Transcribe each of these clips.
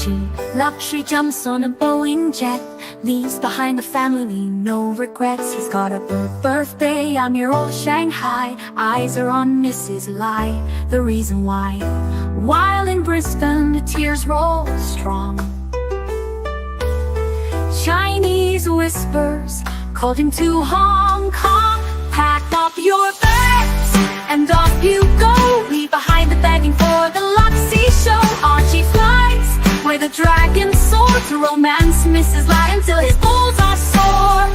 ArchieLuxury jumps on a Boeing jet, leaves behind the family, no regrets. He's got a birthday on your old Shanghai. Eyes are on Mrs. Lai, the reason why. While in Brisbane, the tears roll strong. Chinese whispers called him to Hong Kong. Pack up your bags and off you go. Leave behind the begging for the Luxy show. Archie flies where the dragons soar to romance Mrs. Lai until his balls are sore.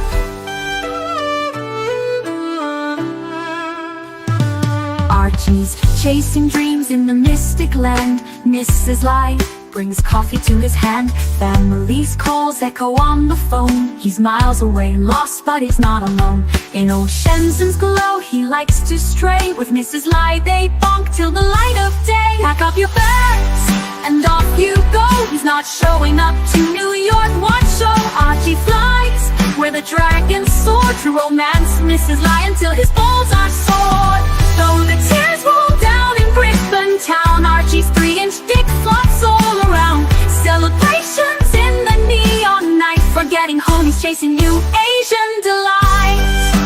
Archie's chasing dreams in the mystic land. Mrs. Lai brings coffee to his hand. Family's calls echo on the phone. He's miles away, lost, but he's not alone. In old Shenzhen's glow, he likes to stray. With Mrs. Lai, they bonk till the light of day. Pack up your bags and off you go. He's not showing up to New York, what show? Archie flies where the dragons soar to romance Mrs. Lai until his balls are sore. Though the tears roll down in Brisbane town, Archie's 3-inch dick flops all around. Celebrations in the neon night, forgetting home, he's chasing new Asian delights.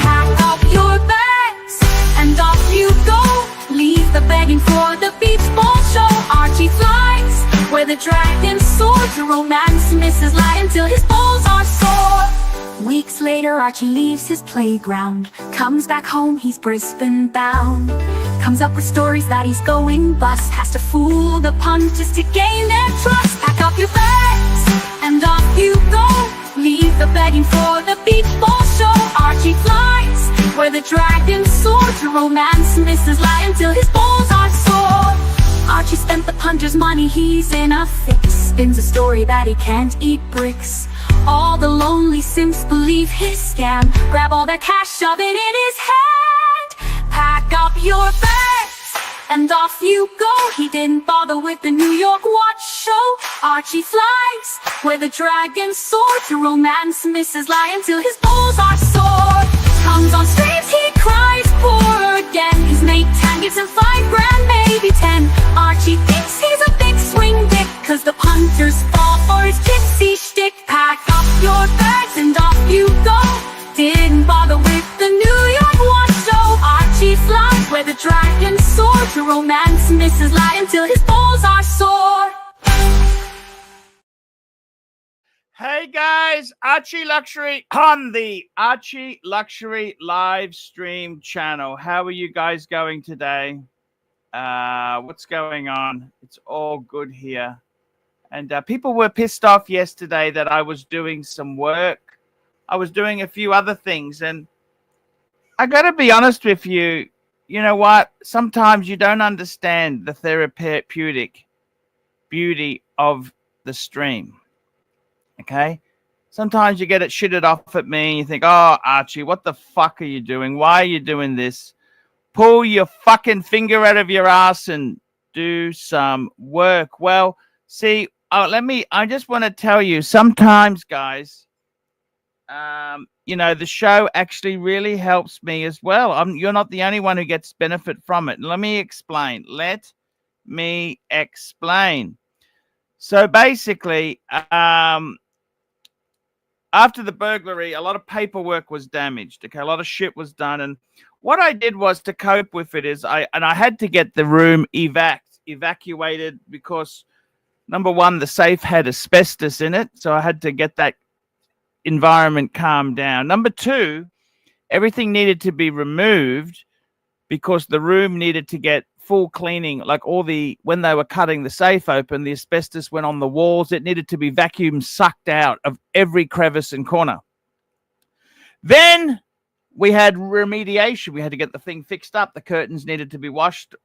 Pack up your bags and off you go. Leave the begging for the beach ball show. Archie flies where the dragons soar to romance Mrs. Lai until his balls are sore. Weeks later, Archie leaves his playground. Comes back home, he's Brisbane bound. Comes up with stories that he's going bust. Has to fool the punters to gain their trust. Pack up your bags and off you go. Leave the begging for the beach ball show. Archie flies where the dragons soar to romance Mrs. Lai until his balls are sore. Archie spent the punter's money, he's in a fix. Spins a story that he can't eat bricks. All the lonely simps believe his scam. Grab all their cash, shove it in his hand. Pack up your bags and off you go. He didn't bother with the New York watch show. Archie flies where the dragons soar to romance Mrs. Lai until his balls are sore. Comes on streams, he cries poor again. His mate Tan gives him $5 grand, maybe 10. Archie thinks he's a big swing dick, cause the punters fall for his gypsy shtick. Pack up your bags and off you go. Didn't bother with the New York watch show. Archie flies where the dragons soar to romance Mrs. Lai until his balls are sore. Hey guys, ArchieLuxury on the ArchieLuxury live stream channel. How are you guys going today? What's going on? It's all good here. And people were pissed off yesterday that I was doing some work. I was doing a few other things. And I got to be honest with you. You know what? Sometimes you don't understand the therapeutic beauty of the stream. Okay? Sometimes you get it shitted off at me and you think, oh, Archie, what the fuck are you doing? Why are you doing this? Pull your fucking finger out of your ass and do some work. Well, see, I just want to tell you, sometimes, guys, you know, the show actually really helps me as well. You're not the only one who gets benefit from it. Let me explain. So basically, after the burglary, a lot of paperwork was damaged. Okay, a lot of shit was done. And what I did was to cope with it is I had to get the room evacuated because, number one, the safe had asbestos in it. So I had to get that environment calmed down. Number two, everything needed to be removed because the room needed to get full cleaning. Like when they were cutting the safe open, the asbestos went on the walls. It needed to be vacuum sucked out of every crevice and corner. Then we had remediation. We had to get the thing fixed up. The curtains needed to be washed,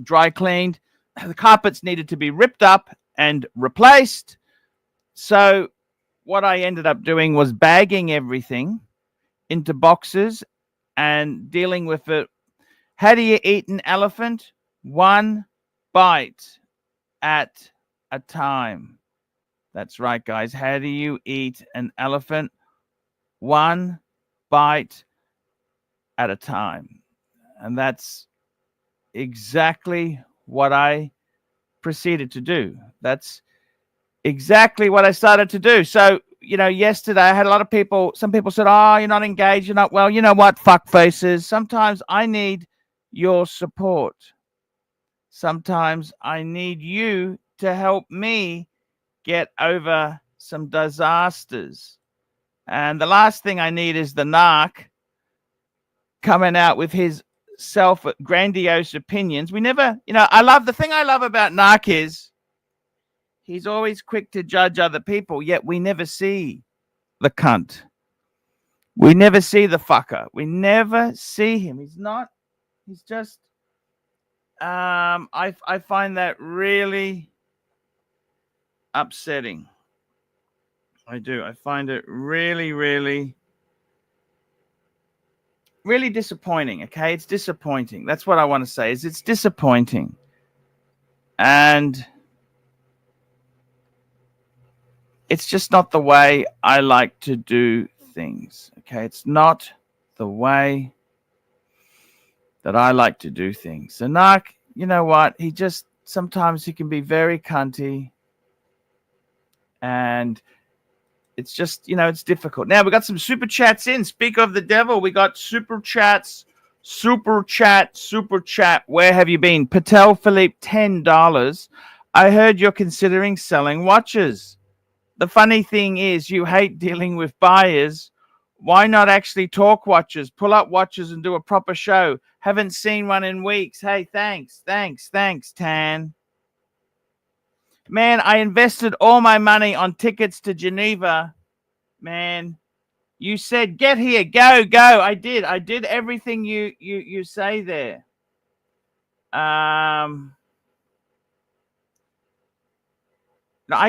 dry cleaned. The carpets needed to be ripped up and replaced. So what I ended up doing was bagging everything into boxes and dealing with it. How do you eat an elephant? One bite at a time. That's right, guys. How do you eat an elephant? One bite at a time. And that's exactly what I proceeded to do. That's exactly what I started to do. So, you know, yesterday I had a lot of people, some people said, oh, you're not engaged, you're not, well, you know what, fuck faces. Sometimes I need your support. Sometimes I need you to help me get over some disasters. And the last thing I need is the narc coming out with his self grandiose opinions. We never, you know, the thing I love about narc is he's always quick to judge other people, yet we never see the cunt. We never see the fucker. We never see him. He's just, I find that really upsetting. I do. I find it really, really, really disappointing. Okay. It's disappointing. That's what I want to say is it's disappointing. And it's just not the way I like to do things. Okay. It's not the way that I like to do things. So narc, you know what? Sometimes he can be very cunty. And it's just, you know, it's difficult. Now we got some super chats in. Speak of the devil, we got super chats. Super chat. Where have you been? Patel Philippe, $10. I heard you're considering selling watches. The funny thing is you hate dealing with buyers. Why not actually talk watches, pull up watches and do a proper show? Haven't seen one in weeks. Hey, thanks, Tan. Man, I invested all my money on tickets to Geneva. Man, you said, get here, go. I did everything you say there. I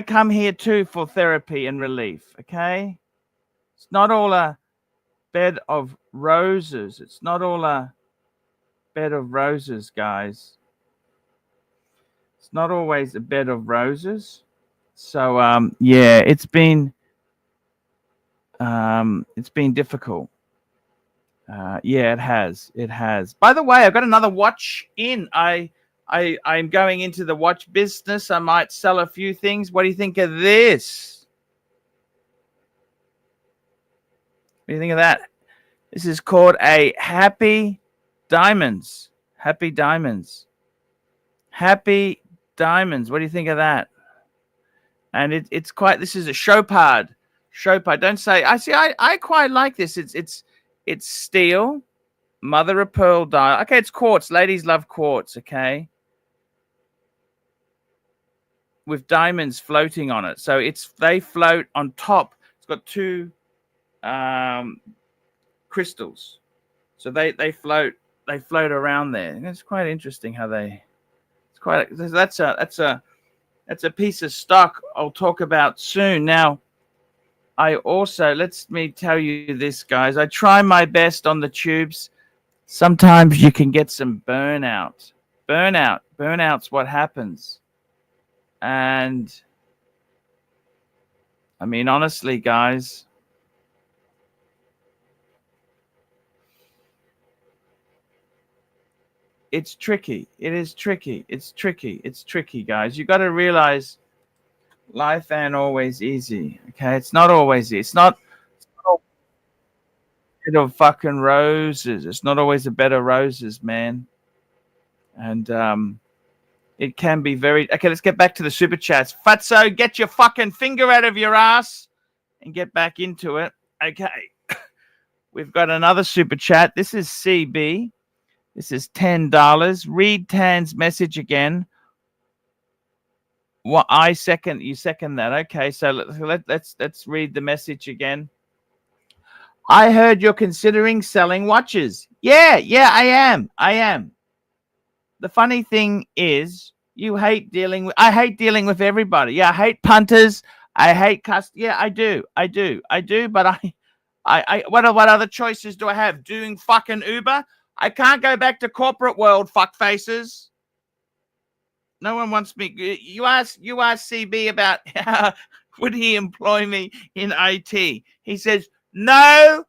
come here too for therapy and relief, okay? It's not all a bed of roses. It's not all a bed of roses, guys. It's not always a bed of roses. So, yeah, it's been difficult. Yeah, it has. By the way, I've got another watch in. I'm going into the watch business. I might sell a few things. What do you think of this? What do you think of that? This is called a Happy Diamonds. Happy Diamonds. What do you think of that? And it's quite, this is a Chopard. Don't say, I quite like this. It's steel, mother of pearl dial. Okay, it's quartz. Ladies love quartz, okay? With diamonds floating on it. So they float on top. It's got two crystals. So they float around there. And it's quite interesting how that's a piece of stock I'll talk about soon. Now, let me tell you this, guys. I try my best on the tubes. Sometimes you can get some burnout. Burnout's what happens. And I mean, honestly, guys, it's tricky. It is tricky. It's tricky, guys. You got to realize life ain't always easy. Okay, it's not always easy. It's not a bed of fucking roses. It's not always a bed of roses, man. And it can be very. Okay, let's get back to the super chats. Fatso, get your fucking finger out of your ass and get back into it. Okay, we've got another super chat. This is CB. This is $10. Read Tan's message again. What you second that. Okay, so let's read the message again. I heard you're considering selling watches. Yeah, I am. The funny thing is I hate dealing with everybody. Yeah, I hate punters. I hate Yeah, I do. But what other choices do I have? Doing fucking Uber? I can't go back to corporate world, fuck faces. No one wants me. You ask CB about would he employ me in IT? He says, no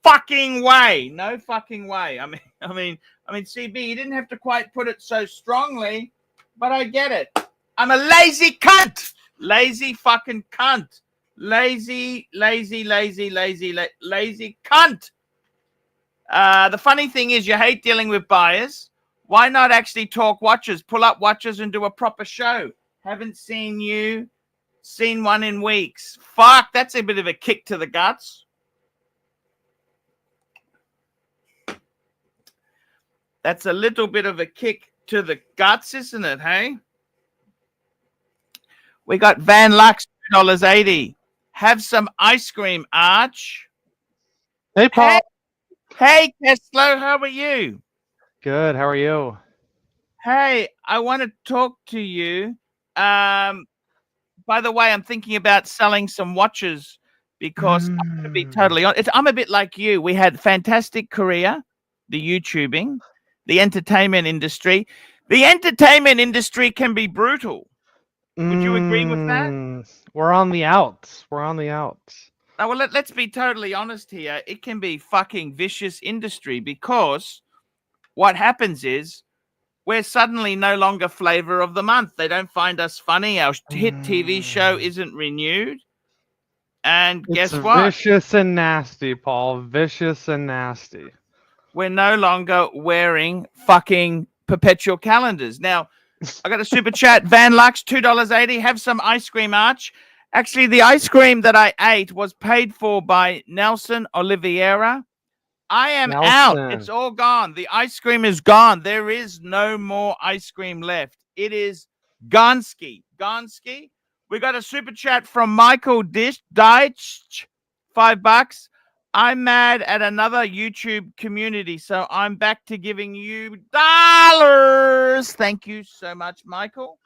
fucking way. No fucking way. I mean, CB, you didn't have to quite put it so strongly, but I get it. I'm a lazy cunt. Lazy fucking cunt. Lazy cunt. The funny thing is, you hate dealing with buyers. Why not actually talk watches? Pull up watches and do a proper show. Haven't seen one in weeks. Fuck, that's a bit of a kick to the guts. That's a little bit of a kick to the guts, isn't it, hey? We got Van Lux, $2.80. Have some ice cream, Arch. Hey, Paul. Hey, Keslow, how are you? Good. How are you? Hey, I want to talk to you. By the way, I'm thinking about selling some watches because I'm going to be totally honest. I'm a bit like you. We had fantastic career, the YouTubing, the entertainment industry. The entertainment industry can be brutal. Would you agree with that? We're on the outs. We're on the outs. Now, well, let's be totally honest here. It can be fucking vicious industry because what happens is we're suddenly no longer flavor of the month. They don't find us funny. Our hit TV show isn't renewed. And guess what? Vicious and nasty, Paul. Vicious and nasty. We're no longer wearing fucking perpetual calendars. Now, I got a super chat. Van Lux, $2.80. Have some ice cream, Arch. Actually, the ice cream that I ate was paid for by Nelson Oliveira. I am out. It's all gone. The ice cream is gone. There is no more ice cream left. It is Gonski. Gonski. We got a super chat from Michael Deitch, $5. I'm mad at another YouTube community, so I'm back to giving you dollars. Thank you so much, Michael.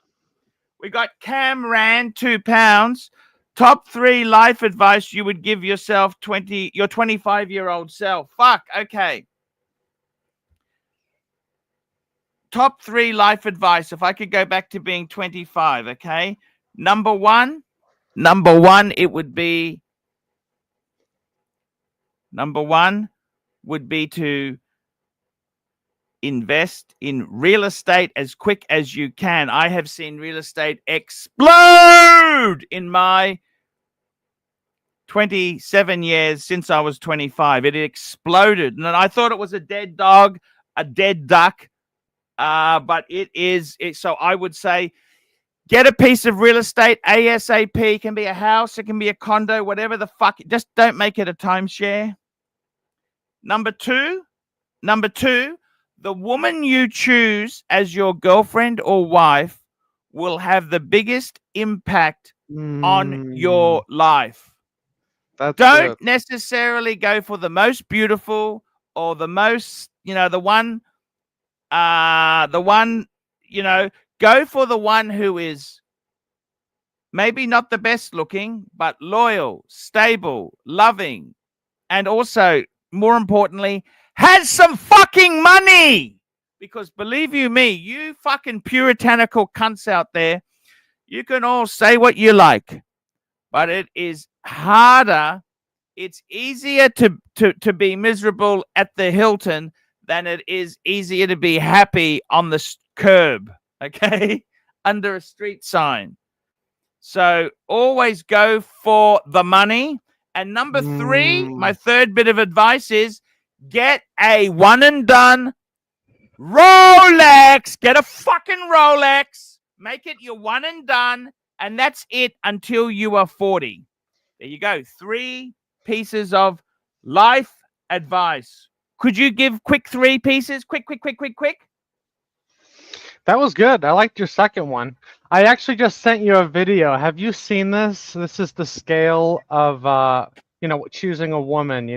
We got Cam Rand, £2. Top 3 life advice you would give yourself, your 25-year-old self. Fuck, okay. Top 3 life advice, if I could go back to being 25, okay? Number one, it would be... Number one would be to invest in real estate as quick as you can. I have seen real estate explode in my 27 years since I was 25. It exploded. And I thought it was a dead dog, a dead duck. But it is. So I would say get a piece of real estate ASAP. It can be a house. It can be a condo, whatever the fuck. Just don't make it a timeshare. Number two, the woman you choose as your girlfriend or wife will have the biggest impact on your life. Don't necessarily go for the most beautiful or the most, the one, go for the one who is maybe not the best looking, but loyal, stable, loving, and also, more importantly, has some fucking money. Because believe you me, you fucking puritanical cunts out there, you can all say what you like, but it is harder. It's easier to be miserable at the Hilton than it is easier to be happy on the curb, okay, under a street sign. So always go for the money. And number 3, my third bit of advice is get a one and done Rolex. Get a fucking Rolex. Make it your one and done. And that's it until you are 40. There you go. 3 pieces of life advice. Could you give quick 3 pieces? Quick. That was good. I liked your second one. I actually just sent you a video. Have you seen this? This is the scale of, choosing a woman,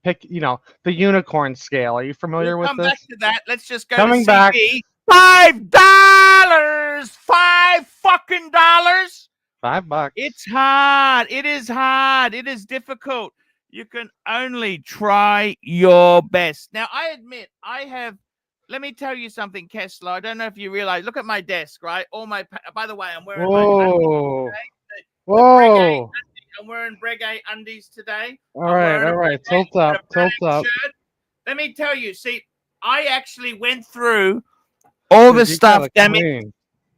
pick, the unicorn scale. Are you familiar with this? Come back to that. Let's just go Coming to CB. back. $5. $5 fucking dollars. $5. It's hard. It is hard. It is difficult. You can only try your best. Now, I admit, let me tell you something, Kessler. I don't know if you realize. Look at my desk, right? By the way, I'm wearing Whoa. my I'm wearing Breguet undies today. All right. Tilt up. Shirt. Let me tell you. See, I actually went through all the stuff. Damn it!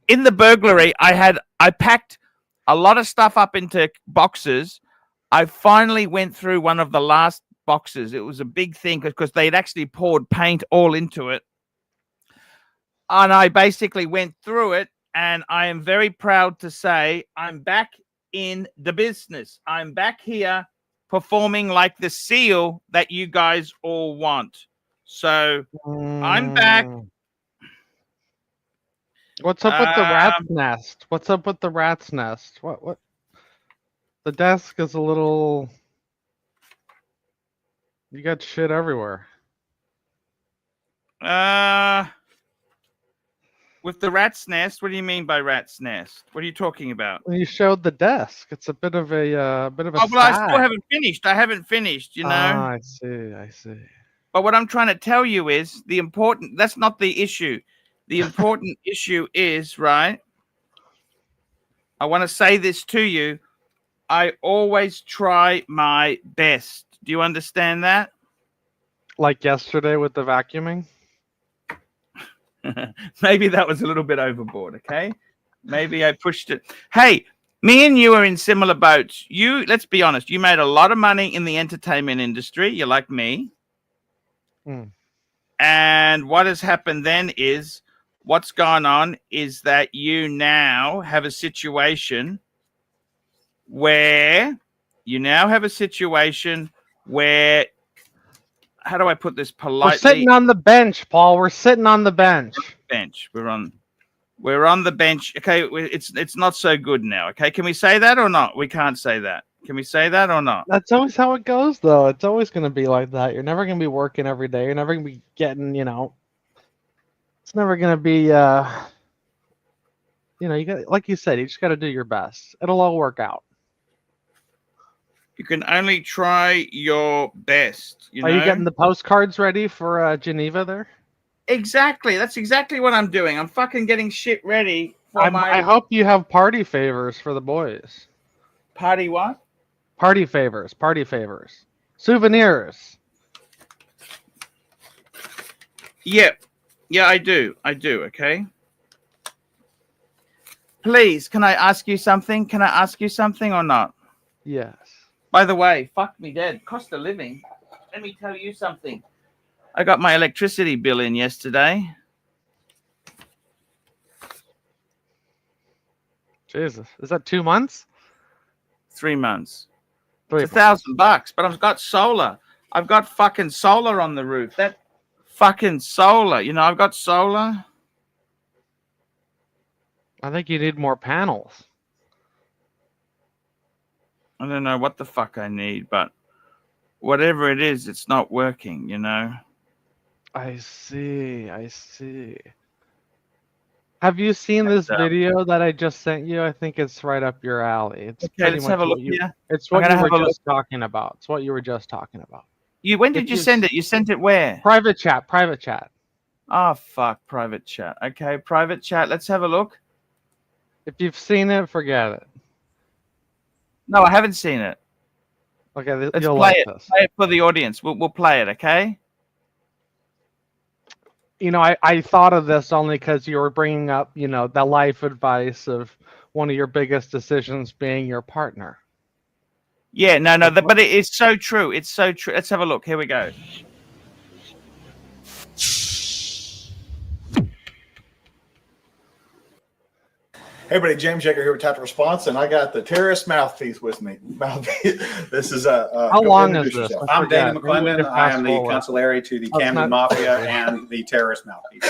In the burglary, I packed a lot of stuff up into boxes. I finally went through one of the last boxes. It was a big thing because they'd actually poured paint all into it. And I basically went through it, and I am very proud to say I'm back in the business. I'm back here performing like the seal that you guys all want. So I'm back. What's up with the rat's nest? What's up with the rat's nest? What? The desk is a little... You got shit everywhere. With the rat's nest, what do you mean by rat's nest? What are you talking about? When you showed the desk, it's a bit of a Oh, well, I still haven't finished. I haven't finished, you know. Ah, I see. But what I'm trying to tell you is that's not the issue. The important issue is, right? I want to say this to you. I always try my best. Do you understand that? Like yesterday with the vacuuming? Maybe that was a little bit overboard, okay? Maybe I pushed it. Hey, me and you are in similar boats. Let's be honest, you made a lot of money in the entertainment industry. You're like me. And what has happened then is, what's gone on is that you now have a situation where how do I put this politely? We're sitting on the bench, Paul. We're sitting on the bench. We're on the bench. Okay, it's not so good now. Okay, can we say that or not? We can't say that. Can we say that or not? That's always how it goes, though. It's always going to be like that. You're never going to be working every day. You're never going to be getting, it's never going to be, you got, like you said, you just got to do your best. It'll all work out. You can only try your best. Are you getting the postcards ready for Geneva there? Exactly. That's exactly what I'm doing. I'm fucking getting shit ready. I hope you have party favors for the boys. Party what? Party favors. Souvenirs. Yeah, I do. Okay. Please, can I ask you something? Or not? Yes. By the way, fuck me dead. Cost of living. Let me tell you something. I got my electricity bill in yesterday. Jesus. Is that 2 months? 3 months. It's $1,000, but I've got solar. I've got fucking solar on the roof. That fucking solar. I've got solar. I think you need more panels. I don't know what the fuck I need, but whatever it is, it's not working, I see. Have you seen this video that I just sent you? I think it's right up your alley. It's okay, let's have a look here. It's what you were just talking about. It's what you were just talking about. When did you send it? You sent it where? Private chat. Oh, fuck, private chat. Okay, private chat. Let's have a look. If you've seen it, forget it. No, I haven't seen it. Okay, let's play it. Play it for the audience. We'll play it, okay? I thought of this only because you were bringing up, the life advice of one of your biggest decisions being your partner. Yeah, no, but it's so true. It's so true. Let's have a look. Here we go. Hey everybody, James Yeager here with Tactical Response, and I got the terrorist mouthpiece with me. This is how long is this? I'm Dana McClendon. I am the consigliere to the Camden Mafia and the terrorist mouthpiece.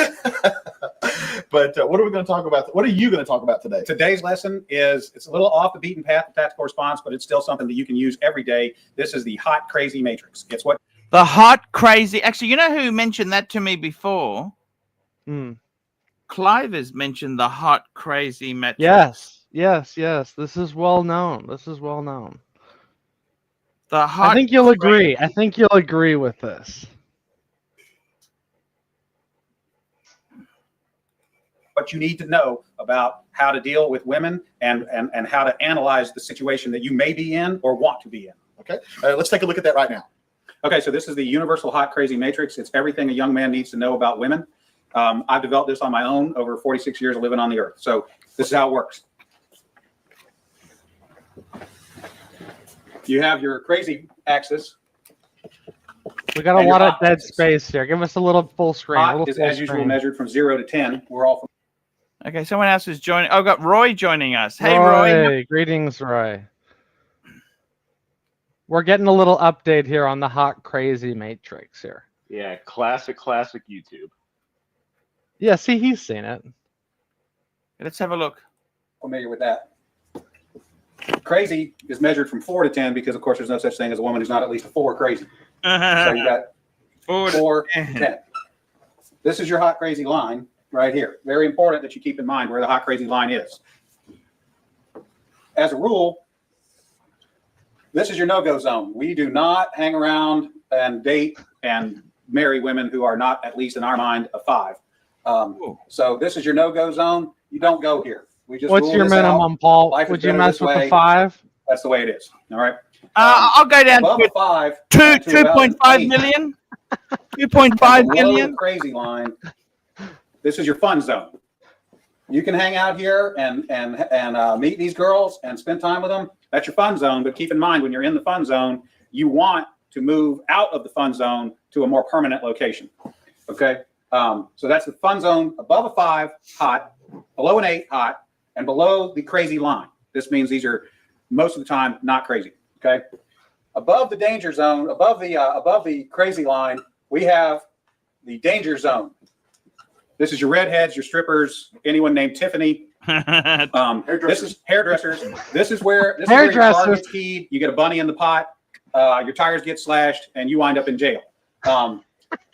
But what are we going to talk about? What are you going to talk about today? Today's lesson it's a little off the beaten path of tactical response, but it's still something that you can use every day. This is the hot, crazy matrix. It's what the hot, crazy. Actually, you know who mentioned that to me before? Clive has mentioned the hot, crazy metric. Yes. This is well known. The hot. I think you'll agree. I think you'll agree with this. What you need to know about how to deal with women and how to analyze the situation that you may be in or want to be in. Okay, let's take a look at that right now. Okay, so this is the Universal Hot Crazy Matrix. It's everything a young man needs to know about women. I've developed this on my own over 46 years of living on the earth. So this is how it works. You have your crazy axis. We got a lot of dead space here. Give us a little full screen. Hot is, as usual, measured from 0 to 10. We're all from. Okay, someone else is joining. Oh, got Roy joining us. Hey, Roy. Greetings, Roy. We're getting a little update here on the Hot Crazy Matrix here. Yeah, classic YouTube. Yeah, see, he's seen it. Let's have a look. Familiar with that. Crazy is measured from 4 to 10 because, of course, there's no such thing as a woman who's not at least a 4 crazy. So you got 4 to 10. This is your hot crazy line right here. Very important that you keep in mind where the hot crazy line is. As a rule, this is your no-go zone. We do not hang around and date and marry women who are not, at least in our mind, a 5. So this is your no-go zone. You don't go here. We just What's your minimum, Paul? Would you mess with a 5? That's the way it is. All right. I'll go down to 5. 2.5 million. 2.5 million. The crazy line. This is your fun zone. You can hang out here and meet these girls and spend time with them. That's your fun zone. But keep in mind, when you're in the fun zone, you want to move out of the fun zone to a more permanent location. Okay. So that's the fun zone above a 5, hot, below an 8, hot, and below the crazy line. This means these are most of the time not crazy. Okay. Above the danger zone, above the crazy line, we have the danger zone. This is your redheads, your strippers, anyone named Tiffany. This is hairdressers. This is where your car gets keyed. You get a bunny in the pot. Your tires get slashed, and you wind up in jail.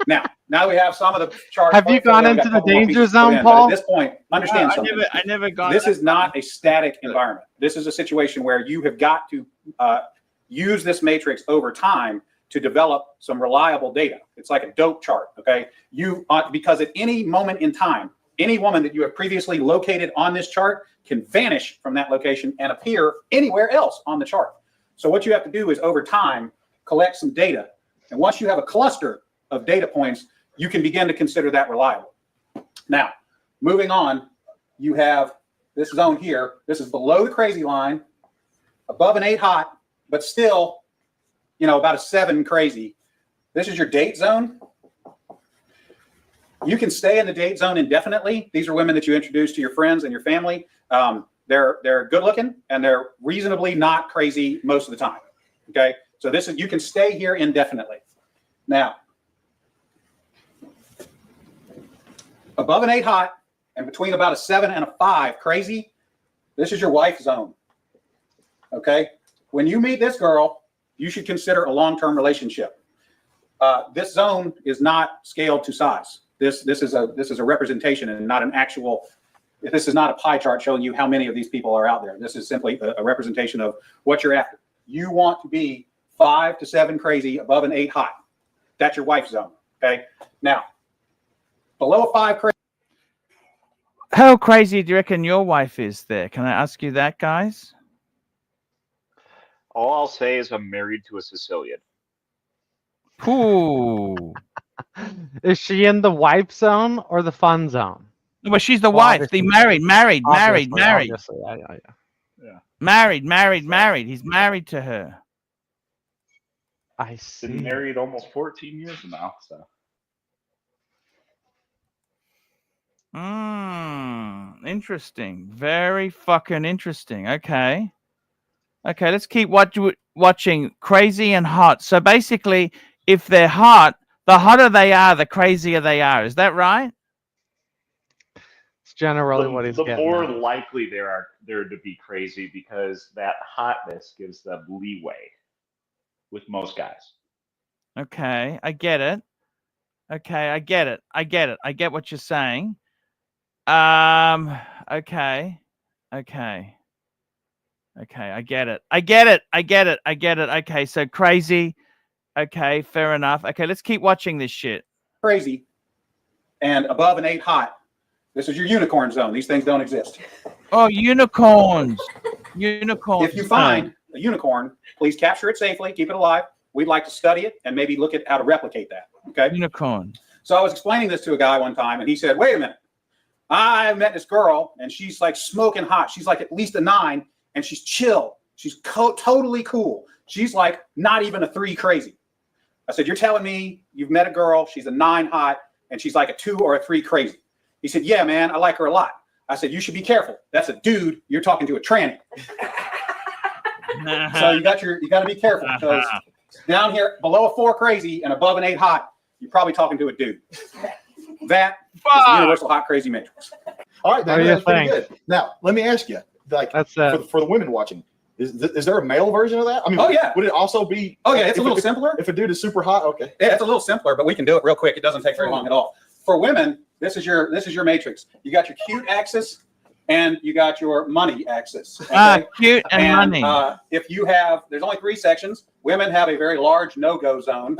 Now we have some of the charts. Have you gone into the danger zone, Paul? At this point, understand something. I never got. This is not a static environment. This is a situation where you have got to use this matrix over time to develop some reliable data. It's like a dope chart, okay? Because at any moment in time, any woman that you have previously located on this chart can vanish from that location and appear anywhere else on the chart. So what you have to do is over time, collect some data. And once you have a cluster of data points, you can begin to consider that reliable. Now, moving on, you have this zone here. This is below the crazy line, above an 8 hot, but still, about a 7 crazy. This is your date zone. You can stay in the date zone indefinitely. These are women that you introduce to your friends and your family. They're good looking and they're reasonably not crazy most of the time. Okay, so you can stay here indefinitely. Now, above an 8 hot and between about a 7 and a 5 crazy, this is your wife zone. Okay, when you meet this girl, you should consider a long-term relationship. This zone is not scaled to size. This is a representation and not an actual. This is not a pie chart showing you how many of these people are out there. This is simply a representation of what you're after. You want to be 5 to 7 crazy, above an 8 hot. That's your wife zone. Okay. Now, below a 5 crazy. How crazy do you reckon your wife is there? Can I ask you that, guys? All I'll say is I'm married to a Sicilian. Ooh. Is she in the wife zone or the fun zone? Well, she's the wife. The married. Obviously. Yeah. Married. He's married to her. I see. Been married almost 14 years now, so. Interesting. Very fucking interesting. Okay, let's keep watching crazy and hot. So basically, if they're hot, the hotter they are, the crazier they are. Is that right? It's generally what he's getting. The more likely they're to be crazy because that hotness gives them leeway with most guys. Okay, I get it. I get what you're saying. Okay, I get it. Okay, so crazy. Okay, fair enough. Okay, let's keep watching this shit. Crazy and above an 8 hot. This is your unicorn zone. These things don't exist. Oh, unicorns. Unicorns. If you find a unicorn, please capture it safely, keep it alive. We'd like to study it and maybe look at how to replicate that. Okay. Unicorn. So I was explaining this to a guy one time, and he said, "Wait a minute. I met this girl, and she's like smoking hot. She's like at least a 9, and she's chill. She's totally cool. She's like not even a 3 crazy." I said, "You're telling me you've met a girl, she's a 9 hot, and she's like a 2 or a 3 crazy?" He said, "Yeah, man, I like her a lot." I said, "You should be careful. That's a dude. You're talking to a tranny." So you got to be careful, because down here below a 4 crazy and above an 8 hot, you're probably talking to a dude. That is the universal hot crazy matrix. All right, that's pretty good. Now, let me ask you, like, That's for the women watching, is there a male version of that? I mean, Oh, yeah. Would it also be? Oh yeah, it's a little simpler. If a dude is super hot, okay. Yeah, it's a little simpler, but we can do it real quick. It doesn't take very long at all. For women, this is your matrix. You got your cute axis, and you got your money axis. Okay? Cute and money. If you have, there's only 3 sections. Women have a very large no-go zone.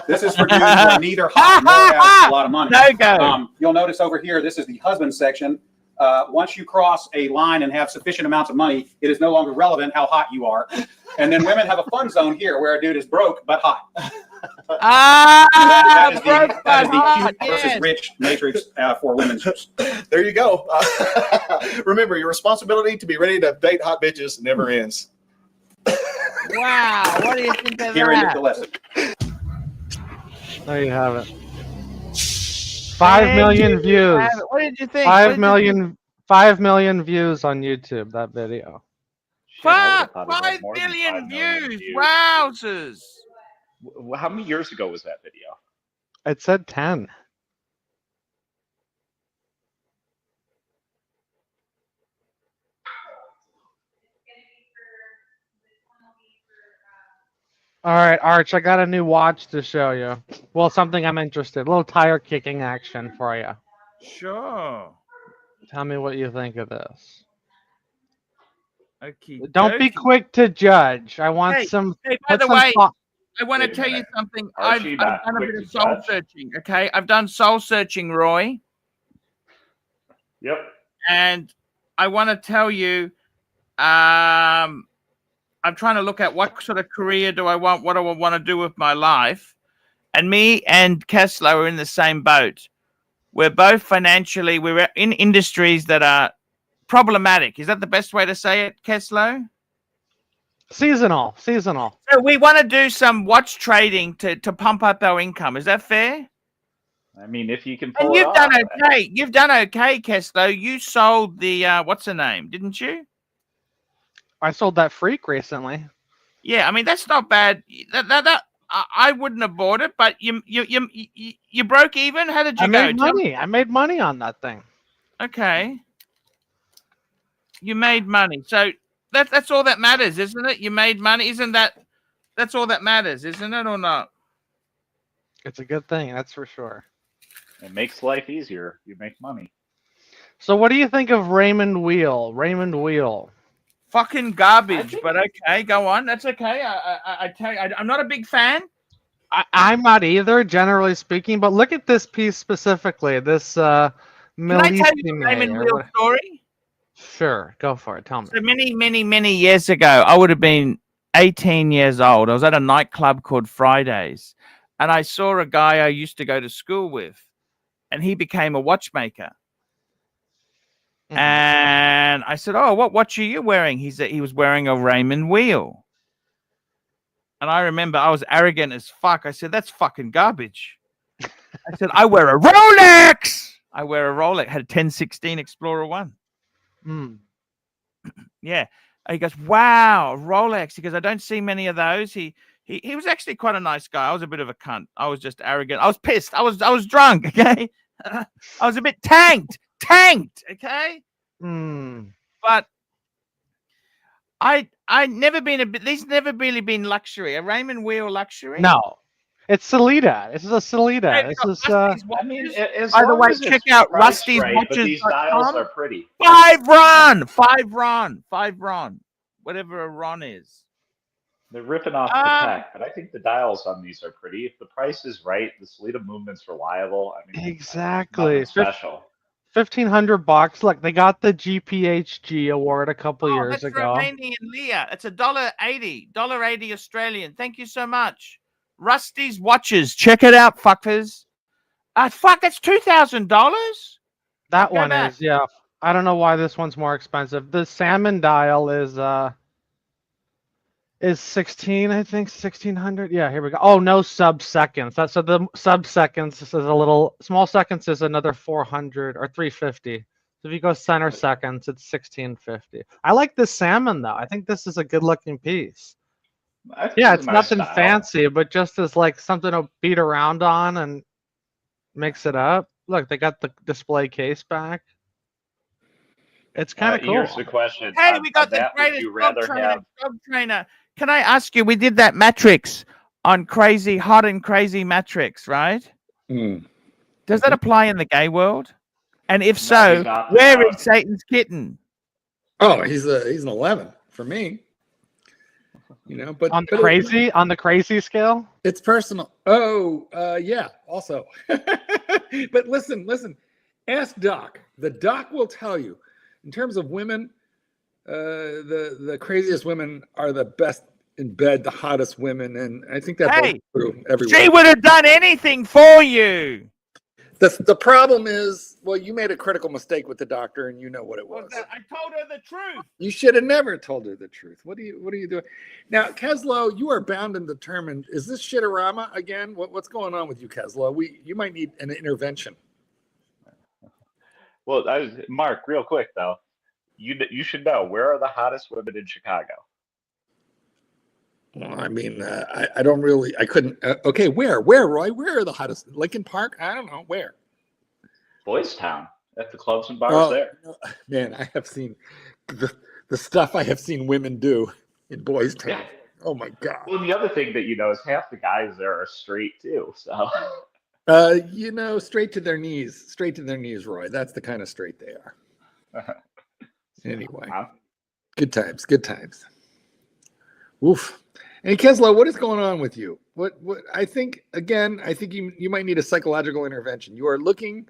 This is for dudes who are neither hot nor have a lot of money. No-go. You'll notice over here, this is the husband section. Once you cross a line and have sufficient amounts of money, it is no longer relevant how hot you are. And then women have a fun zone here where a dude is broke but hot. That is the cute versus rich matrix for women's use. There you go. Remember, your responsibility to be ready to date hot bitches never ends. Wow, what do you think of Here ended that? the lesson. There you have it. 5 million views. What did you think? 5 million views on YouTube, that video. Fuck! Shit, I would've thought it was 5 more than billion 5 million views! views. Wowzers! How many years ago was that video? It said 10. All right, Arch, I got a new watch to show you. Well, something I'm interested. A little tire kicking action for you. Sure. Tell me what you think of this. Okay. Don't be quick to judge. I want Hey, some. Hey, by put the some way, thought- I want to Wait a tell you minute. something. Archie, I've not done a quick bit of to soul judge. searching. Okay, I've done soul searching, Roy, Yep. and I want to tell you, I'm trying to look at what sort of career do I want, what do I want to do with my life. And me and Kessler are in the same boat. We're both financially, we're in industries that are problematic. Is that the best way to say it, Kessler? Seasonal. So we want to do some watch trading to pump up our income. Is that fair? I mean, if you can pull And it you've off, done okay. You've done okay, Kessler. You sold the, what's the name, didn't you? I sold that freak recently. Yeah, I mean, that's not bad. I wouldn't have bought it, but you broke even. How did you I go? made money. I made money on that thing. Okay, you made money. So that's all that matters, isn't it? You made money. That's all that matters, isn't it, or not? It's a good thing, that's for sure. it makes life easier. You make money. So what do you think of Raymond Weil? Raymond Weil. Fucking garbage, but okay, go on. That's okay. I tell you, I'm not a big fan. I'm not either, generally speaking, but look at this piece specifically. This Can I tell you the Millissime Raymond or Weil what- story? Sure, go for it. Tell me. So many years ago, I would have been 18 years old. I was at a nightclub called Fridays, and I saw a guy I used to go to school with, and he became a watchmaker. Mhm. And I said, "Oh, what watch are you wearing?" He said he was wearing a Raymond Weil. And I remember I was arrogant as fuck. I said, "That's fucking garbage." I said, "I wear a Rolex." I wear a Rolex. Had a 1016 Explorer 1. Mm. Yeah. And he goes, "Wow, Rolex." He goes, "I don't see many of those." He was actually quite a nice guy. I was a bit of a cunt. I was just arrogant. I was pissed. I was drunk. Okay. I was a bit tanked. Okay. Mm. But I never been a bit. These never really been luxury. A Raymond Weil luxury. No, it's Salida. This is a Salida. Hey, This look, is Rusty's I mean, watches. as By the long way, as check it's out priced Rusty's right, but these dials watches.com. are pretty. 5 Ron. Whatever a Ron is. They're ripping off the pack, but I think the dials on these are pretty. If the price is right, the Salida movement's reliable. I mean, exactly nothing special. $1,500. Look, they got the GPHG award a couple years that's ago. Romanian Lear. It's $1.80, $1.80 Australian. Thank you so much. Rusty's watches. Check it out, fuckers. Fuck, it's $2,000. That Go one back. is, yeah. I don't know why this one's more expensive. The salmon dial is 16, I think, 1600. Yeah, here we go. Oh, no sub-seconds. So the sub-seconds is a little, small seconds is another 400 or 350. So if you go center seconds, it's 1650. I like this salmon, though. I think this is a good-looking piece. Yeah, it's nothing fancy, but just as like something to beat around on and mix it up. Look, they got the display case back. It's kind of cool. Here's the question. Hey, we got the greatest dog trainer. Can I ask you, we did that matrix on crazy, hot and crazy matrix, right? Does that apply in the gay world? And if so, where is Satan's kitten? Oh, he's an 11 for me. You know, but on the crazy scale, it's personal. Oh, yeah. Also, but listen. Ask Doc. The Doc will tell you. In terms of women, the craziest women are the best in bed, the hottest women, and I think that's true everywhere. She would have done anything for you. The problem is, well, you made a critical mistake with the doctor, and you know what it was. I told her the truth. You should have never told her the truth. What are you doing now, Keslow? You are bound and determined. Is this shitorama again? What's going on with you, Keslow? You might need an intervention. Well, Mark, real quick though, you should know, where are the hottest women in Chicago? Well, I mean, I don't really, I couldn't. Okay, where, Roy? Where are the hottest? Lincoln Park? I don't know where. Boys Town, at the clubs and bars there. Man, I have seen the stuff I have seen women do in Boys Town. Yeah. Oh my God. Well, the other thing that you know is half the guys there are straight too. So. You know, straight to their knees, Roy. That's the kind of straight they are. Anyway, good times. Oof. And Keslow, what is going on with you? What? I think you might need a psychological intervention. You are looking,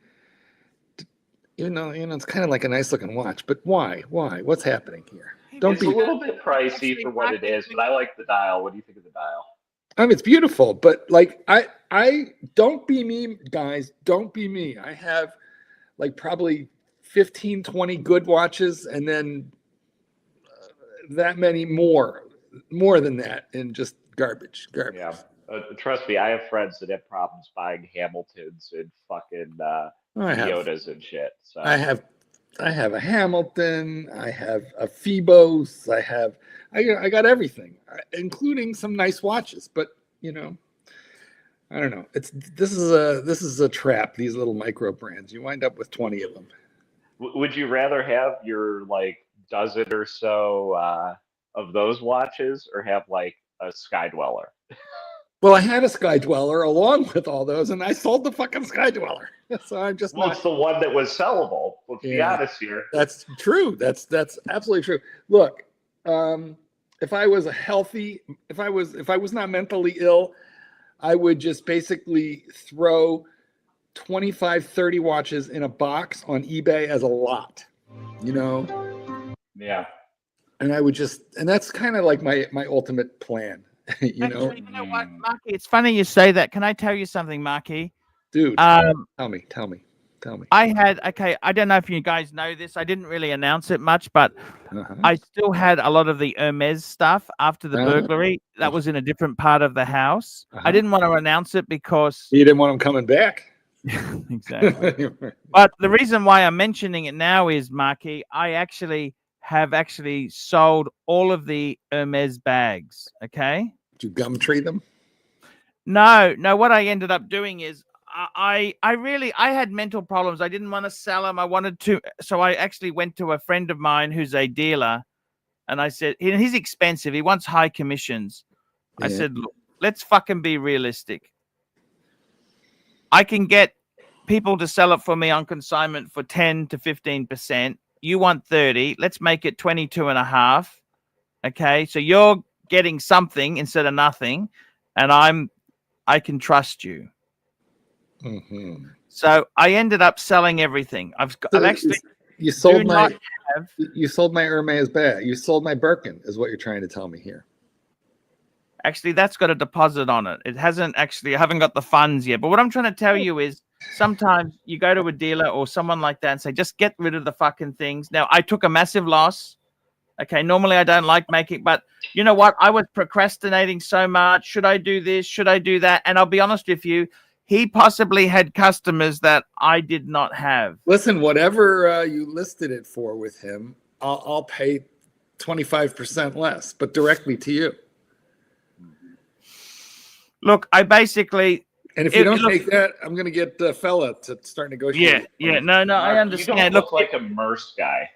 you know, it's kind of like a nice looking watch, but why? What's happening here? It's a little bit pricey for what it is, but I like the dial. What do you think of the dial? I mean, it's beautiful, but like, I don't be me, guys. Don't be me. I have like probably 15, 20 good watches, and then that many more than that, in just garbage. Yeah, trust me, I have friends that have problems buying Hamiltons and fucking Toyotas and shit. So I have a Hamilton. I have a Phoebos. I got everything, including some nice watches. But you know, I don't know. This is a trap. These little micro brands. You wind up with 20 of them. Would you rather have your like dozen or so of those watches, or have like a Sky Dweller? Well, I had a Sky Dweller along with all those, and I sold the fucking Sky Dweller. So I'm just it's the one that was sellable. Let's be honest here. That's true. That's absolutely true. Look, if I was not mentally ill, I would just basically throw 25, 30 watches in a box on eBay as a lot, you know? Yeah. And I would and that's kind of like my ultimate plan, you know? You know what, Marky? It's funny you say that. Can I tell you something, Marky? Dude, tell me. I don't know if you guys know this. I didn't really announce it much, but I still had a lot of the Hermes stuff after the burglary. That was in a different part of the house. I didn't want to announce it because... You didn't want them coming back? Exactly. But the reason why I'm mentioning it now is, Marky, I have sold all of the Hermes bags, okay? Did you Gumtree them? No. What I ended up doing is I had mental problems. I didn't want to sell them. I wanted to. So I actually went to a friend of mine who's a dealer, and I said, he's expensive. He wants high commissions. I said, look, let's fucking be realistic. I can get people to sell it for me on consignment for 10 to 15%. You want 30. Let's make it 22.5. Okay. So you're getting something instead of nothing. And I can trust you. So I ended up selling everything. I've actually you sold not my have. you sold my Hermes bag. You sold my Birkin, is what you're trying to tell me here. Actually, that's got a deposit on it. It hasn't actually. I haven't got the funds yet. But what I'm trying to tell you is, sometimes you go to a dealer or someone like that and say, just get rid of the fucking things. Now, I took a massive loss. Okay, normally I don't like making, but you know what? I was procrastinating so much. Should I do this? Should I do that? And I'll be honest with you, he possibly had customers that I did not have. Listen, whatever you listed it for with him, I'll pay 25% less, but directly to you. Look, I basically. And if you don't take that, I'm going to get the fella to start negotiating. Yeah, no, I understand. You don't look like a Merce guy.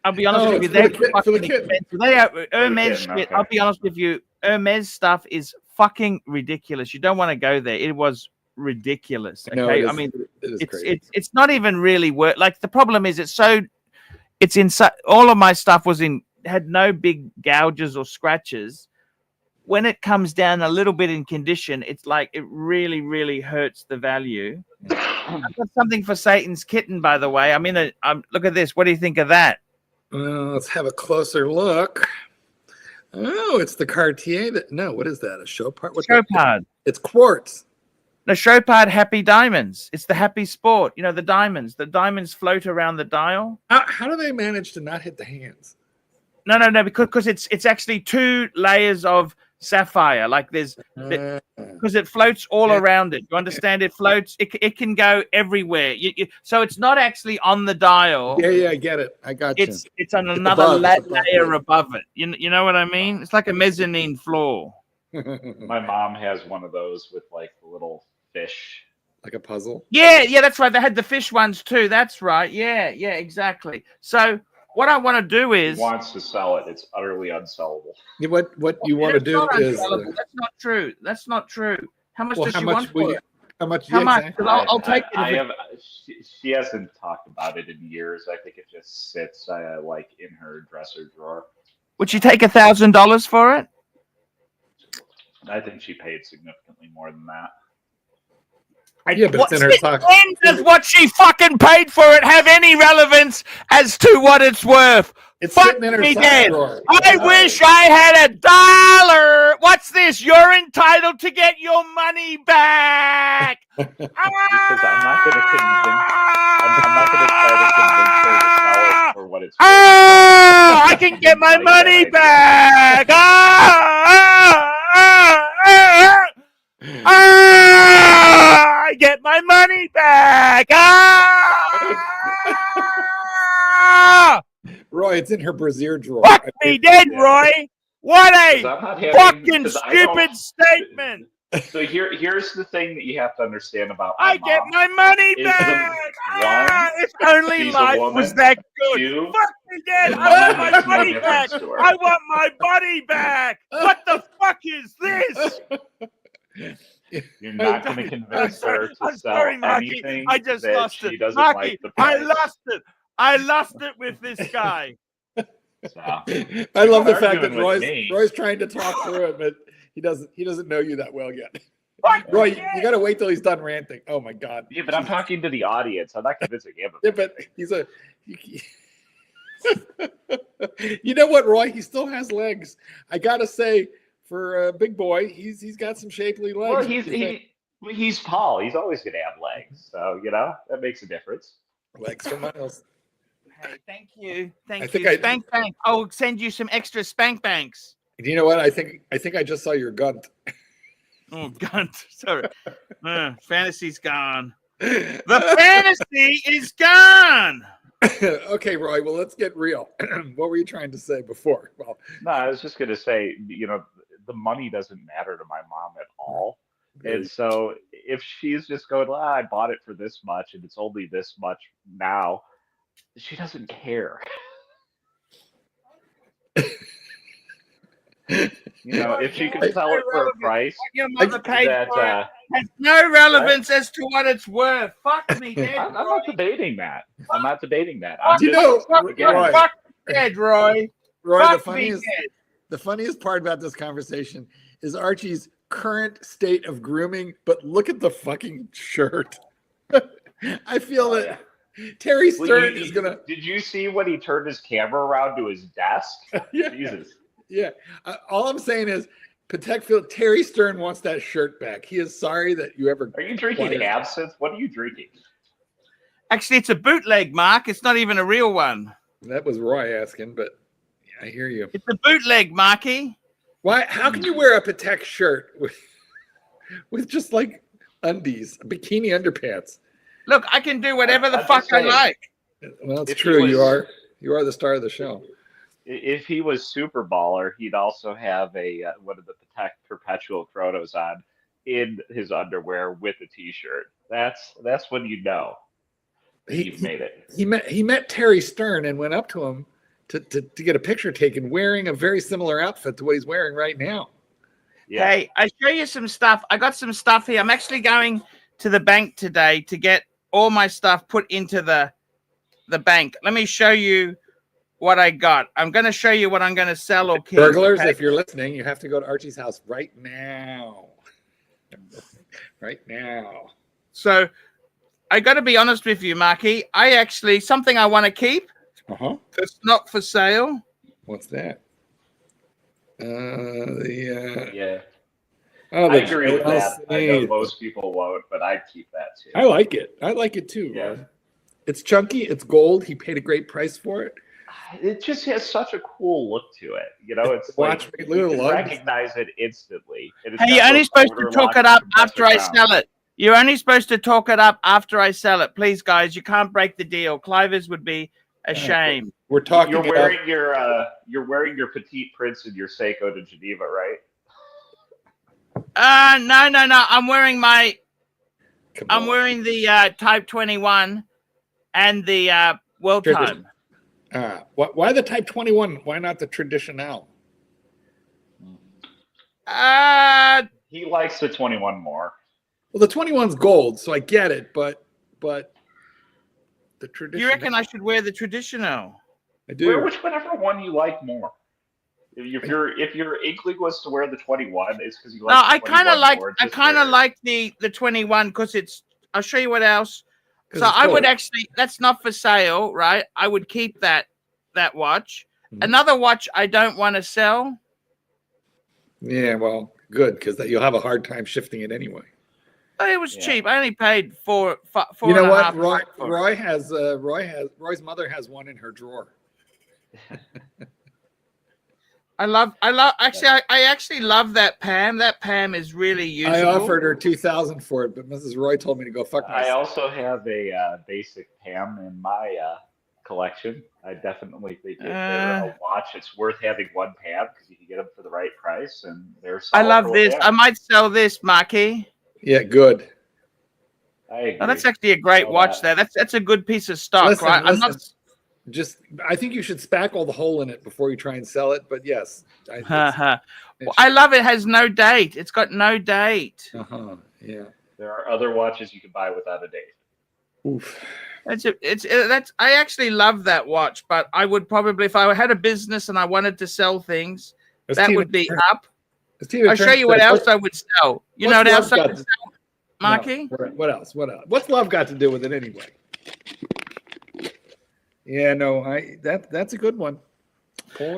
I'll be honest with you, they're fucking expensive. They are Hermes shit. Okay. I'll be honest with you, Hermes stuff is fucking ridiculous. You don't want to go there. It was ridiculous. Okay, no, I mean, it's not even really worth. Like the problem is, it's in all of my stuff had no big gouges or scratches. When it comes down a little bit in condition, it's like it really, really hurts the value. I've got something for Satan's kitten, by the way. Look at this. What do you think of that? Let's have a closer look. Oh, it's the Cartier. What is that? A Chopard? Chopard. It's quartz. The Chopard Happy Diamonds. It's the Happy Sport. You know, the diamonds. The diamonds float around the dial. How do they manage to not hit the hands? No, because it's actually 2 layers of sapphire. Like because it floats all around it. You understand? It floats. It can go everywhere. So it's not actually on the dial. Yeah, I get it. I got you. It's on another layer above it. You know what I mean? It's like a mezzanine floor. My mom has one of those with like the little fish. Like a puzzle? Yeah, that's right. They had the fish ones too. That's right. Yeah, exactly. So what I want to do is... He wants to sell it. It's utterly unsellable. What you want to do is... That's not true. That's not true. How much does she want for it? How much? I'll take it. She hasn't talked about it in years. I think it just sits like in her dresser drawer. Would she take $1,000 for it? I think she paid significantly more than that. Yeah, but it's in her pocket. When does what she fucking paid for it have any relevance as to what it's worth? It's sitting in her sock drawer. I wish I had $1. What's this? You're entitled to get your money back. Because I'm not going to convince. I'm not going to try to convince her to sell it for what it's worth. I can get my money back. I get my money back. Roy, it's in her brassiere drawer. Fuck me dead, Roy. What a fucking stupid statement. So here's the thing that you have to understand about I get my money back. If only life was that good. Fuck me dead. I want my money back. I want my body back. What the fuck is this? You're not going to convince her to sell anything. I just lost it. Marky, I lost it. I lost it with this guy. So, I love the fact that Roy's trying to talk through it, but he doesn't know you that well yet. Roy, you got to wait till he's done ranting. Oh my God. Yeah, but I'm talking to the audience. I'm not convincing him. Yeah, but you know what, Roy? He still has legs. I gotta say, for a big boy, he's got some shapely legs. Well, he's tall. He's always gonna have legs. So that makes a difference. Legs for miles. Hey, thank you. Spank bank. I'll send you some extra spank banks. You know what? I think I just saw your gunt. Oh, gunt. Sorry. Fantasy's gone. The fantasy is gone. Okay, Roy. Well, let's get real. What were you trying to say before? Well, no, I was just gonna say, the money doesn't matter to my mom at all. And so if she's just going, I bought it for this much and it's only this much now, she doesn't care. If she can sell it for a price your mother paid for it has no relevance as to what it's worth. Fuck me dead. I'm not debating that. I'm not debating that. Fuck dead, Roy. Roy, the funniest part about this conversation is Archie's current state of grooming, but look at the fucking shirt. I feel that Terry Stern is gonna. Did you see when he turned his camera around to his desk? Yeah. Jesus. Yeah. All I'm saying is, Patek Philippe, Terry Stern wants that shirt back. He is sorry that you ever. Are you drinking absinthe? What are you drinking? Actually, it's a bootleg, Mark. It's not even a real one. That was Roy asking, but I hear you. It's a bootleg, Marky. Why? How can you wear a Patek shirt with just like undies, bikini underpants? Look, I can do whatever the fuck I like. Well, it's true. You are the star of the show. If he was super baller, he'd also have one of the Patek Perpetual Chronos on in his underwear with a t-shirt. That's when you know you've made it. He met Terry Stern and went up to him to get a picture taken wearing a very similar outfit to what he's wearing right now. Yeah. Hey, I show you some stuff. I got some stuff here. I'm actually going to the bank today to get all my stuff put into the bank. Let me show you what I got. I'm going to show you what I'm going to sell or keep. Burglars, if you're listening, you have to go to Archie's house right now. Right now. So I got to be honest with you, Marky. Something I want to keep. It's not for sale. What's that? I agree with that. I know most people won't, but I'd keep that too. I like it. I like it too. Yeah. It's chunky. It's gold. He paid a great price for it. It just has such a cool look to it. You know, it's watch like me, you can recognize it instantly. Hey, you're only supposed to talk it up after I sell it. You're only supposed to talk it up after I sell it. Please, guys, you can't break the deal. Clivers would be ashamed. We're talking. You're wearing your Petite Prince and your Seiko to Geneva, right? No. I'm wearing the Type 21 and the World Time. Why the Type 21? Why not the Traditional? He likes the 21 more. Well, the 21's gold, so I get it, but the Traditional. You reckon I should wear the Traditional? I do. Wear whichever one you like more. If your inkling was to wear the 21, it's because you like. No, the I kind of like. more. I kind of like the 21 because it's. I'll show you what else. So I would actually. That's not for sale, right? I would keep that watch. Mm-hmm. Another watch I don't want to sell. Yeah, well, good because you'll have a hard time shifting it anyway. Oh, it was cheap. I only paid four. You know what? Roy's mother has one in her drawer. I actually love that Pam. That Pam is really useful. I offered her $2,000 for it, but Mrs. Roy told me to go fuck myself. I also have a basic Pam in my collection. I definitely think if they're a watch, it's worth having one Pam because you can get them for the right price, and they're. I love this. I might sell this, Marky. Yeah, good. I agree. Oh, that's actually a great watch there. That's a good piece of stock, right? I'm not. I think you should spackle the hole in it before you try and sell it. But yes, I love it. It has no date. It's got no date. Yeah. There are other watches you can buy without a date. Oof. I actually love that watch, but I would probably, if I had a business and I wanted to sell things, that would be up. I'll show you what else I would sell. You know what else I would sell, Marky? No, what else? What's love got to do with it anyway? Yeah, no, that's a good one.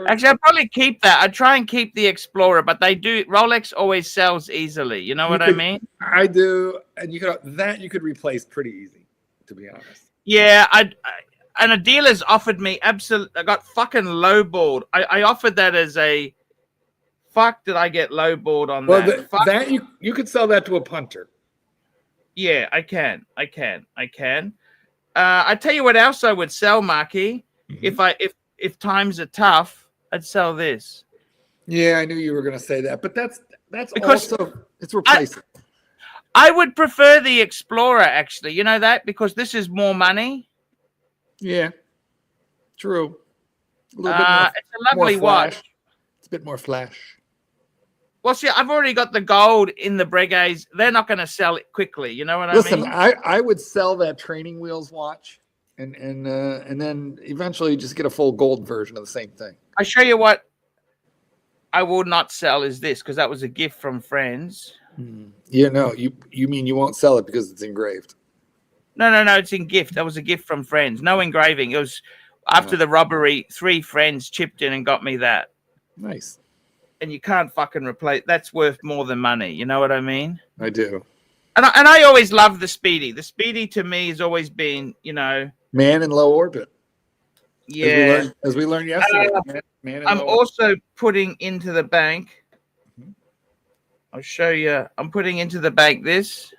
Actually, I'd probably keep that. I'd try and keep the Explorer, but Rolex always sells easily. You know what I mean? I do, and you could replace pretty easy, to be honest. Yeah, and a dealer's offered me I got fucking lowballed. I offered that as a fuck. Did I get lowballed on that? That you could sell that to a punter. Yeah, I can. I tell you what else I would sell, Marky. Mm-hmm. If times are tough, I'd sell this. Yeah, I knew you were going to say that, but that's because also it's replacing. I would prefer the Explorer, actually. You know that? Because this is more money. Yeah, true. A little bit more, it's a lovely watch. It's a bit more flash. Well, see, I've already got the gold in the Breguets. They're not going to sell it quickly. You know what I mean? Listen, I would sell that Training Wheels watch and then eventually just get a full gold version of the same thing. I show you what I will not sell is this because that was a gift from friends. Yeah, no, you mean you won't sell it because it's engraved? No. It's in gift. That was a gift from friends. No engraving. It was after the robbery. 3 friends chipped in and got me that. Nice. And you can't fucking replace. That's worth more than money. You know what I mean? I do. And I always love the Speedy. The Speedy to me has always been, you know, man in low orbit. Yeah. As we learned yesterday. Man in I'm low also putting into the bank. I'll show you. I'm putting into the bank this.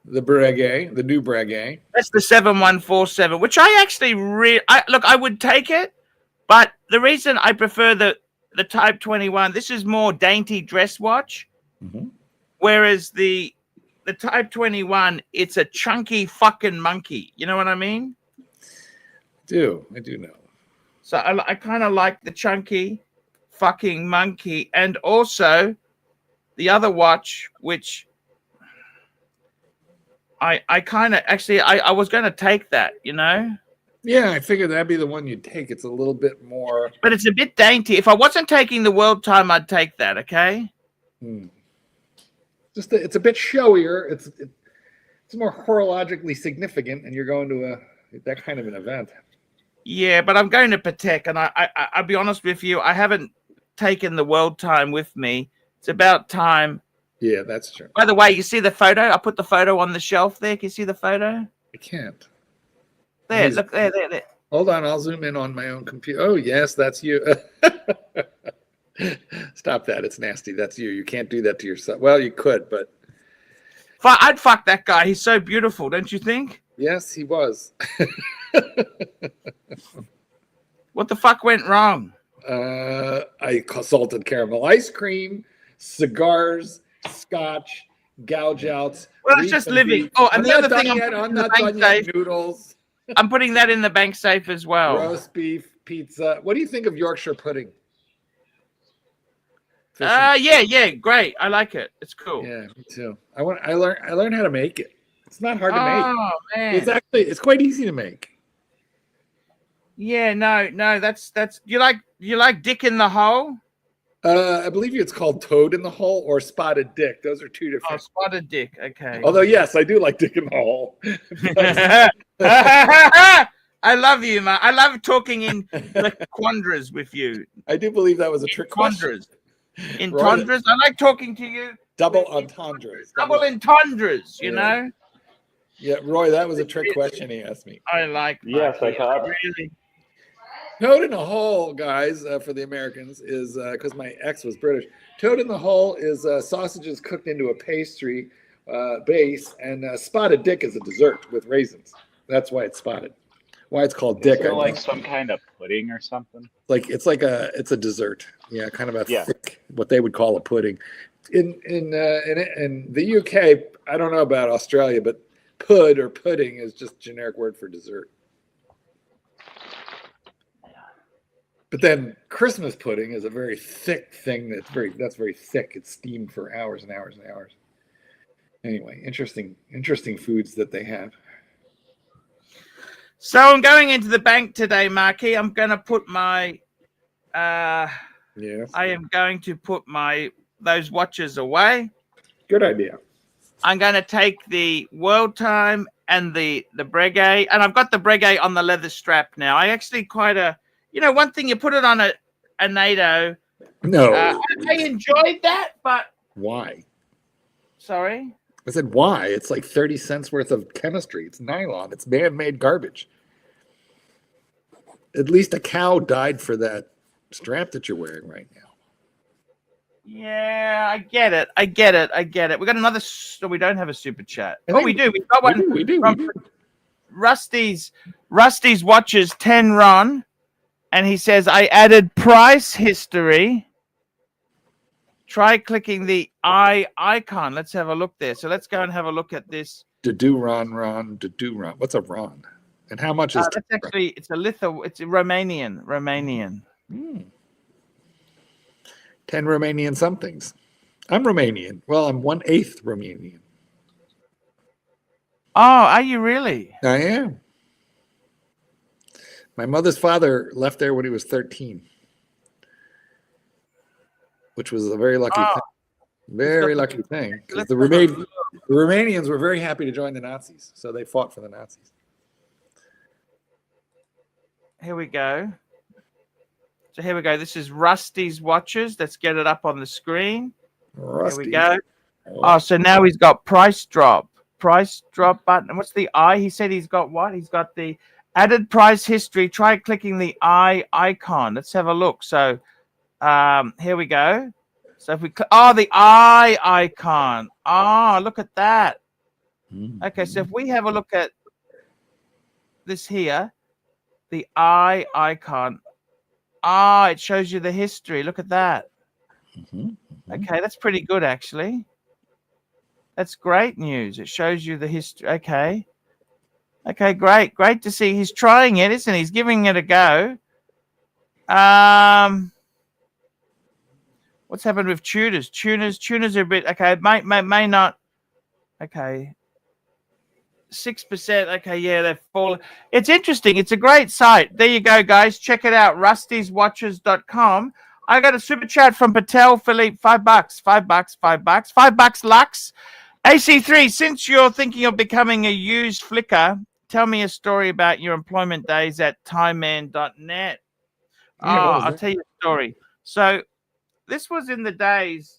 The Breguet, the new Breguet. That's the 7147, which I actually look. I would take it, but the reason I prefer the Type 21, this is more dainty dress watch. Whereas the Type 21, it's a chunky fucking monkey. You know what I mean? I do know. So I kind of like the chunky fucking monkey, and also the other watch, which I kind of actually I was going to take that, you know. Yeah, I figured that'd be the one you'd take. It's a little bit more, but it's a bit dainty. If I wasn't taking the World Time, I'd take that. Okay. Just it's a bit showier. It's more horologically significant, and you're going to that kind of an event. Yeah, but I'm going to Patek, and I'll be honest with you, I haven't taken the World Time with me. It's about time. Yeah, that's true. By the way, you see the photo? I put the photo on the shelf there. Can you see the photo? I can't. There, look there. Hold on, I'll zoom in on my own computer. Oh, yes, that's you. Stop that. It's nasty. That's you. You can't do that to yourself. Well, you could, but I'd fuck that guy. He's so beautiful, don't you think? Yes, he was. What the fuck went wrong? I salted caramel ice cream, cigars, scotch, gouge outs. Well, it's just living. Oh, and the other thing, I'm not done yet. Noodles. I'm putting that in the bank safe as well. Roast beef, pizza. What do you think of Yorkshire pudding? Yeah, great. I like it. It's cool. Yeah, me too. I learned how to make it. It's not hard to make. Oh man, it's quite easy to make. Yeah, no, that's you like Dick in the Hole? I believe it's called Toad in the Hole or Spotted Dick. Those are two different. Oh, Spotted Dick. Okay. Although yes, I do like Dick in the Hole. I love you, man. I love talking in the quandras with you. I do believe that was a trick question. Entendres. I like talking to you. Double entendres. Double entendres, you know? Yeah, Roy, that was a trick question he asked me. I like Yes, I thought. Really. Toad in the Hole, guys, for the Americans, is because my ex was British. Toad in the Hole is sausages cooked into a pastry base, and Spotted Dick is a dessert with raisins. That's why it's spotted. Why it's called Dick. Is it like some kind of pudding or something? It's a dessert. Yeah, kind of a thick, what they would call a pudding. In the UK, I don't know about Australia, but pud or pudding is just a generic word for dessert. But then Christmas pudding is a very thick thing that's very thick. It's steamed for hours and hours and hours. Anyway, interesting foods that they have. So I'm going into the bank today, Marky. I'm going to put my I am going to put those watches away. Good idea. I'm going to take the World Time and the Breguet, and I've got the Breguet on the leather strap now. I actually one thing, you put it on a NATO. No. I enjoyed that, but why? Sorry? I said, why? It's like 30 cents worth of chemistry. It's nylon. It's man-made garbage. At least a cow died for that strap that you're wearing right now. Yeah, I get it. We got another. We don't have a super chat. We do. We've got one. We do. Rusty's watches 10 Ron, and he says I added price history. Try clicking the eye icon. Let's have a look there. So let's go and have a look at this. Ron. What's a Ron? And how much is that's actually, it's a it's a Romanian. 10 Romanian somethings. I'm Romanian. Well, I'm 1/8 Romanian. Oh, are you really? I am. My mother's father left there when he was 13. Which was a very lucky thing. Very lucky thing. Because the The Romanians were very happy to join the Nazis, so they fought for the Nazis. Here we go. So here we go. This is Rusty's watches. Let's get it up on the screen. Rusty. Here we go. Oh, so now he's got price drop. Price drop button. What's the I? He said he's got what? He's got the added price history. Try clicking the I icon. Let's have a look. So here we go. So if we click, oh, the I icon. Oh, look at that. Okay, so if we have a look at this here, the I icon. Ah, it shows you the history. Look at that. Okay, that's pretty good, actually. That's great news. It shows you the history. Okay. Okay, great. Great to see. He's trying it, isn't he? He's giving it a go. What's happened with tuners? Tuners are a bit, okay, may not. Okay. 6%. Okay, yeah, they've fallen. It's interesting. It's a great site. There you go, guys. Check it out. rustyswatches.com. I got a super chat from Patel Philippe. $5. $5 Lux. AC3, since you're thinking of becoming a used flicker, tell me a story about your employment days at timeman.net. I'll tell you a story. So this was in the days,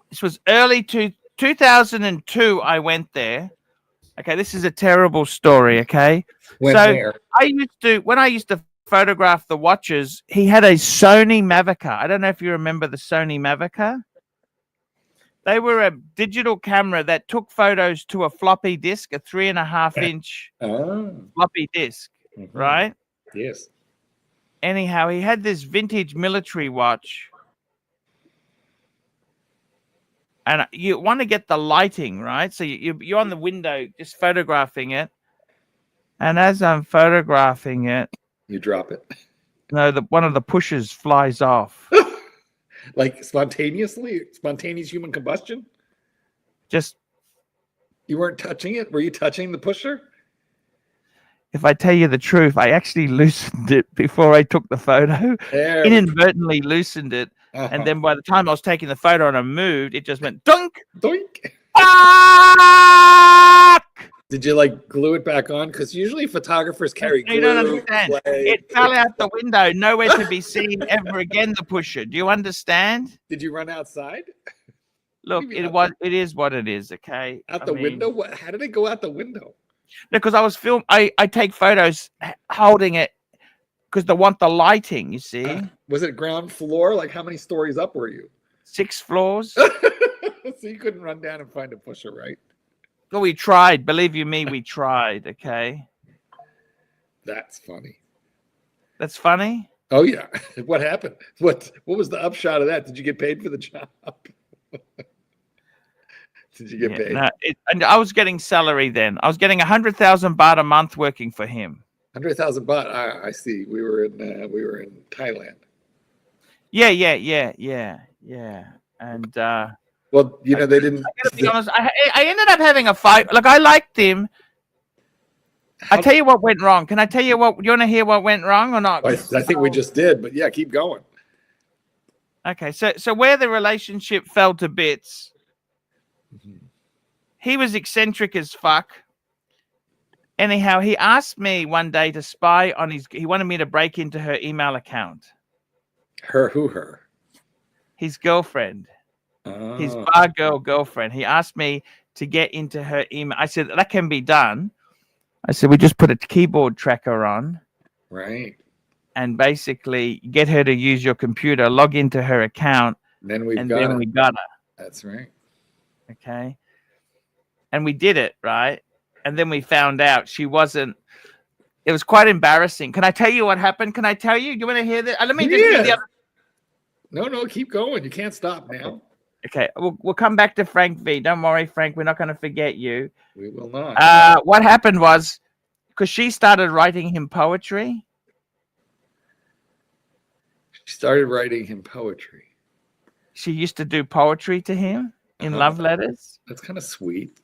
this was early 2002, I went there. Okay, this is a terrible story, okay? When I used to photograph the watches, he had a Sony Mavica. I don't know if you remember the Sony Mavica. They were a digital camera that took photos to a floppy disk, a 3.5-inch floppy disk, right? Yes. Anyhow, he had this vintage military watch. And you want to get the lighting, right? So you're on the window just photographing it. And as I'm photographing it, you drop it. No, one of the pushers flies off. Like spontaneous human combustion? Just. You weren't touching it? Were you touching the pusher? If I tell you the truth, I actually loosened it before I took the photo. Inadvertently loosened it. And then by the time I was taking the photo and I moved, it just went doink. Doink. Fuck! Did you like glue it back on? Because usually photographers carry glue. You don't understand. It fell out the window, nowhere to be seen ever again, the pusher. Do you understand? Did you run outside? Look, it is what it is, okay? Out the window? How did it go out the window? Because I was I take photos holding it because they want the lighting, you see. Was it ground floor? Like how many stories up were you? 6 floors. So you couldn't run down and find a pusher, right? Well, we tried. Believe you me, we tried, okay? That's funny. That's funny? Oh, yeah. What happened? What was the upshot of that? Did you get paid for the job? Did you get paid? No, and I was getting salary then. I was getting 100,000 baht a month working for him. 100,000 baht. I see. We were in Thailand. Yeah. And well, you know, they didn't. I gotta be honest. I ended up having a fight. Like I liked him. I tell you what went wrong. Can I tell you what? You want to hear what went wrong or not? I think we just did, but yeah, keep going. Okay, so where the relationship fell to bits, he was eccentric as fuck. Anyhow, he asked me one day to spy on he wanted me to break into her email account. Her? His girlfriend. Oh. His bar girlfriend. He asked me to get into her email. I said, that can be done. I said, we just put a keyboard tracker on. Right. And basically get her to use your computer, log into her account. Then we got her. That's right. Okay. And we did it, right? And then we found out she wasn't. It was quite embarrassing. Can I tell you what happened? Can I tell you? You want to hear that? Let me just give the other. No, keep going. You can't stop now. Okay, we'll come back to Frank V. Don't worry, Frank. We're not going to forget you. We will not. What happened was, because she started writing him poetry. She started writing him poetry. She used to do poetry to him in love letters. That's kind of sweet.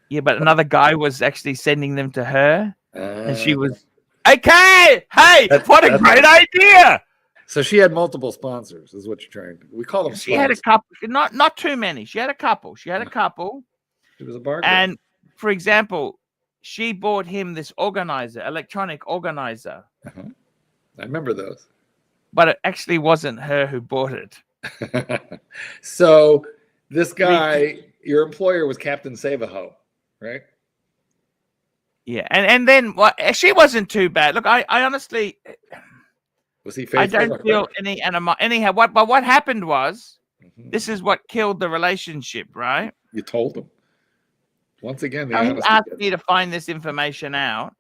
Yeah, but another guy was actually sending them to her. And she was, okay, hey, what a great idea. So she had multiple sponsors, is what you're trying to. We call them. She had a couple, not too many. She had a couple. She had a couple. She was a bar. And for example, she bought him this organizer, electronic organizer. I remember those. But it actually wasn't her who bought it. So this guy, your employer, was Captain Save-A-Ho, right? Yeah, and then she wasn't too bad. Look, I honestly. Was he faithful? I don't feel any anyhow. What happened was, this is what killed the relationship, right? You told him. Once again, he asked me to find this information out,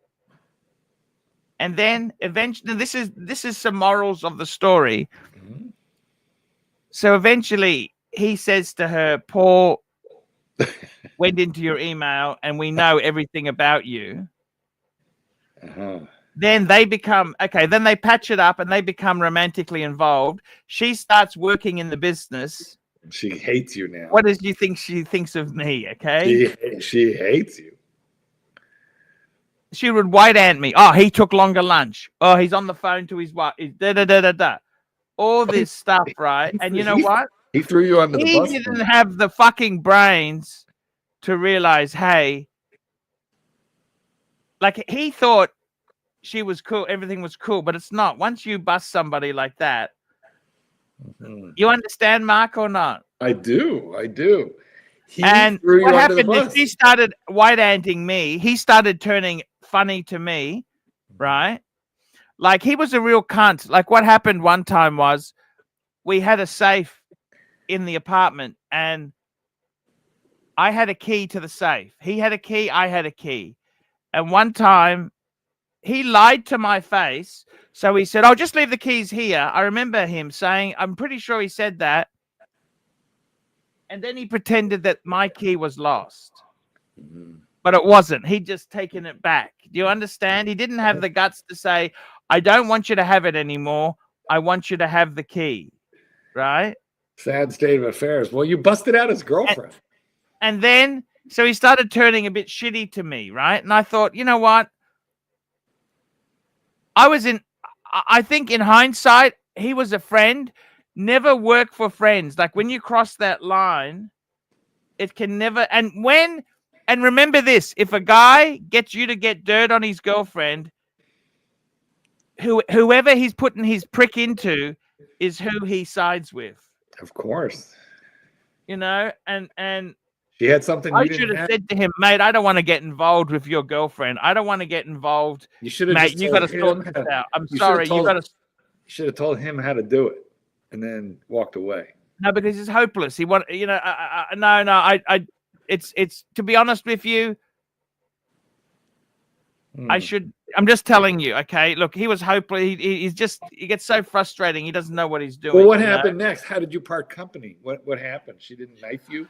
and then eventually, this is some morals of the story. So eventually, he says to her, "Paul went into your email, and we know everything about you." Then they become okay. Then they patch it up and they become romantically involved. She starts working in the business. She hates you now. What does you think she thinks of me? Okay, she hates you. She would white ant me. Oh, he took longer lunch. Oh, he's on the phone to his wife. All this stuff, right? And you know what? He threw you under the bus. He didn't have the fucking brains to realize, hey, like he thought she was cool, everything was cool, but it's not. Once you bust somebody like that, you understand, Mark, or not? I do. And what happened is he started white-anting me. He started turning funny to me, right? Like he was a real cunt. Like what happened one time was we had a safe in the apartment and I had a key to the safe. He had a key, I had a key. And one time he lied to my face. So he said, "Oh, just leave the keys here." I remember him saying, I'm pretty sure he said that. And then he pretended that my key was lost. But it wasn't. He'd just taken it back. Do you understand? He didn't have the guts to say, "I don't want you to have it anymore. I want you to have the key." Right? Sad state of affairs. Well, you busted out his girlfriend. And then, so he started turning a bit shitty to me, right? And I thought, you know what? I think in hindsight, he was a friend. Never work for friends. Like when you cross that line, it can never. And remember this: if a guy gets you to get dirt on his girlfriend, whoever he's putting his prick into is who he sides with. Of course. You know, and she had something. I should have said to him, "Mate, I don't want to get involved with your girlfriend. I don't want to get involved." You should have. Mate, you got to sort this out. I'm sorry. You got to. You should have told him how to do it, and then walked away. No, because he's hopeless. He want, you know. It's to be honest with you. I'm just telling you. Okay, look, he was hopeless. He gets so frustrating. He doesn't know what he's doing. Well, what happened next? How did you part company? What happened? She didn't knife you?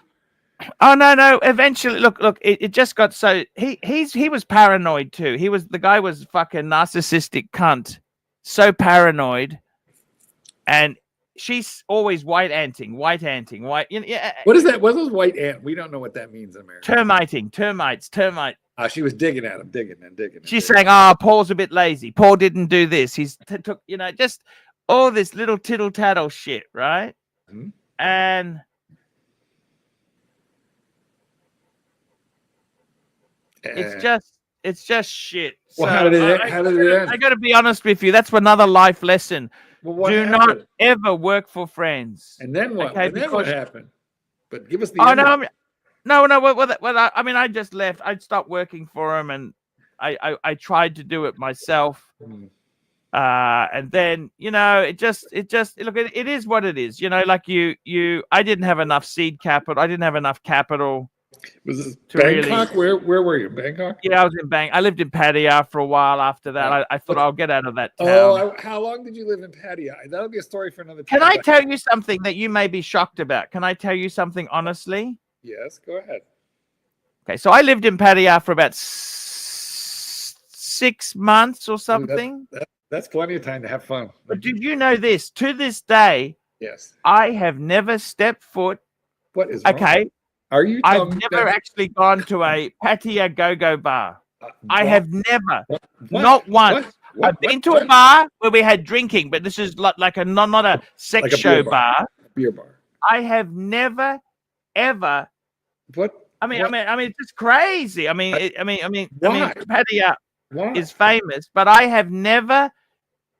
Oh no! Eventually, look, it just got so he was paranoid too. The guy was fucking narcissistic cunt, so paranoid, and she's always white-anting. You know, yeah. What is that? What is white ant? We don't know what that means in America. Termite. She was digging at him, digging. She's saying, "Oh, Paul's a bit lazy. Paul didn't do this. He's took, you know, just all this little tittle tattle shit, right?" And it's just shit. Well, so how did it end? I got to be honest with you. That's another life lesson. Well, do not ever work for friends. And then what? Okay, and then what happened? But give us the. No. Well, I mean, I just left. I stopped working for him, and I tried to do it myself. And then, you know, it just look, it is what it is. You know, like I didn't have enough seed capital. I didn't have enough capital. Was this Bangkok? Where were you? Bangkok? Yeah, I was in Bangkok. I lived in Pattaya for a while after that. I thought I'll get out of that town. Oh, how long did you live in Pattaya? That'll be a story for another time. Can I tell you something that you may be shocked about? Can I tell you something honestly? Yes, go ahead. Okay, so I lived in Pattaya for about 6 months or something. That's plenty of time to have fun. But did you know this? To this day, yes, I have never stepped foot. What is wrong? Okay? Are you? I've never actually gone to a Pattaya go-go bar. I have never, not once. I've been to a bar where we had drinking, but this is like a not a sex Like a show beer bar. bar. Beer bar. I have never, ever. What? I mean, it's just crazy. I mean, Why? Pattaya Why? is famous, but I have never,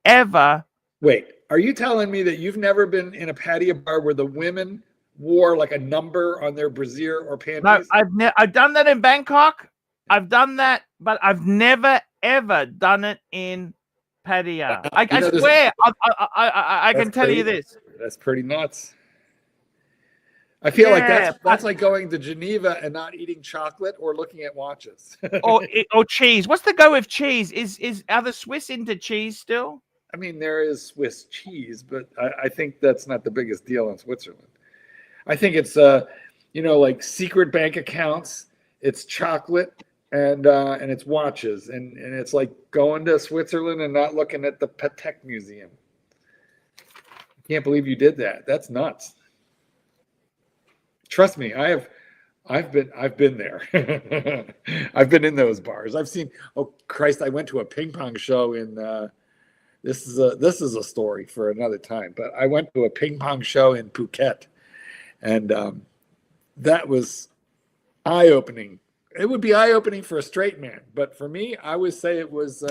ever. Wait, are you telling me that you've never been in a patio bar where the women wore like a number on their brassiere or panties? No, I've done that in Bangkok. I've done that, but I've never ever done it in Pattaya. I swear, I can tell you this. That's pretty nuts. I feel like that's like going to Geneva and not eating chocolate or looking at watches. or cheese. What's the go with cheese? Are the Swiss into cheese still? I mean, there is Swiss cheese, but I think that's not the biggest deal in Switzerland. I think it's like secret bank accounts, it's chocolate, and it's watches, and it's like going to Switzerland and not looking at the Patek Museum. I can't believe you did that. That's nuts. Trust me, I've been there. I've been in those bars. I've seen. Oh Christ! I went to a ping pong show in. This is a story for another time. But I went to a ping pong show in Phuket, and that was eye opening. It would be eye opening for a straight man, but for me, I would say it was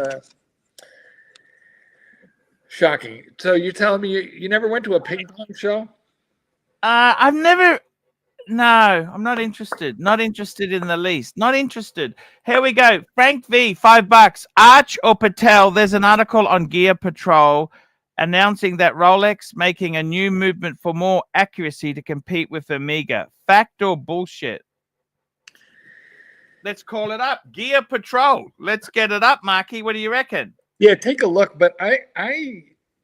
shocking. So you're telling me you never went to a ping pong show? I've never. No, I'm not interested. Not interested in the least. Not interested. Here we go. Frank V, $5. Arch or Patel? There's an article on Gear Patrol announcing that Rolex making a new movement for more accuracy to compete with Omega. Fact or bullshit? Let's call it up. Gear Patrol. Let's get it up, Marky. What do you reckon? Yeah, take a look. But I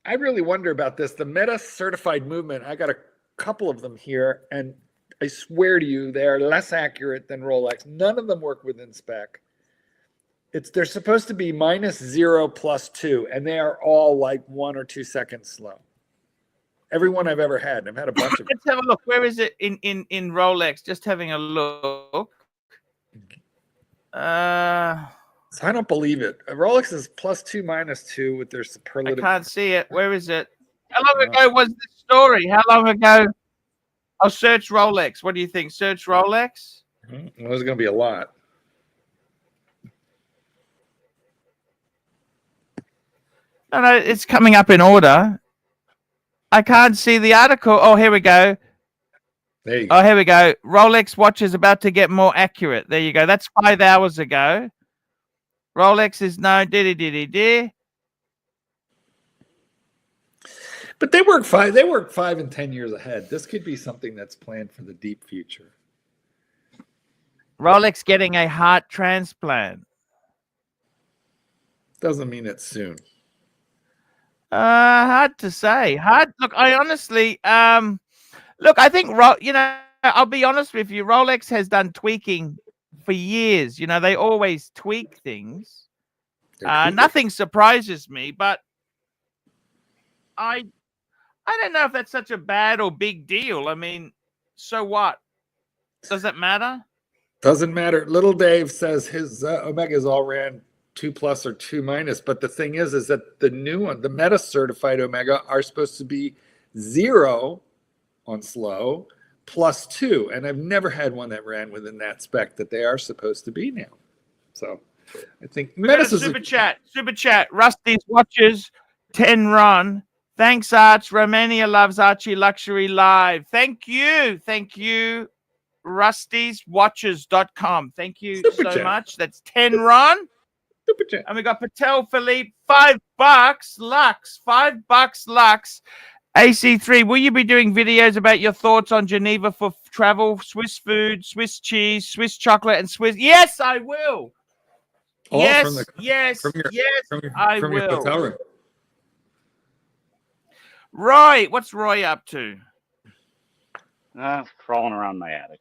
really wonder about this. The Meta certified movement. I got a couple of them here, and I swear to you, they are less accurate than Rolex. None of them work within spec. They're supposed to be -0 +2, and they are all like 1 or 2 seconds slow. Every one I've ever had. I've had a bunch of them. Let's have a look. Where is it in Rolex? Just having a look. I don't believe it. Rolex is +2 -2 with their superlative. I can't see it. Where is it? How long ago was this story? How long ago? I'll search Rolex. What do you think? Search Rolex? Well, there's going to be a lot. No, it's coming up in order. I can't see the article. Oh, here we go. There you go. Oh, here we go. Rolex watch is about to get more accurate. There you go. That's 5 hours ago. Rolex is no. But they work 5 and 10 years ahead. This could be something that's planned for the deep future. Rolex getting a heart transplant. Doesn't mean it's soon. Hard to say. Look, I honestly, look, I think, I'll be honest with you. Rolex has done tweaking for years. They always tweak things. Nothing surprises me, but I don't know if that's such a bad or big deal. I mean, so what? Does it matter? Doesn't matter. Little Dave says his Omegas all ran 2+ or 2-, but the thing is that the new one, the Meta certified Omega, are supposed to be 0 on slow +2, and I've never had one that ran within that spec that they are supposed to be now. So I think Meta super chat. Rusty's watches 10 run. Thanks, Arch. Romania loves ArchieLuxury live. Thank you. Rusty'sWatches.com. Thank you so much. That's 10 run. Super chat. And we got Patel Philippe, $5 Lux. $5 Lux. AC3, will you be doing videos about your thoughts on Geneva for travel, Swiss food, Swiss cheese, Swiss chocolate, and Swiss? Yes, I will. Yes, I will. Hotel room. Roy, what's Roy up to? Crawling around my attic,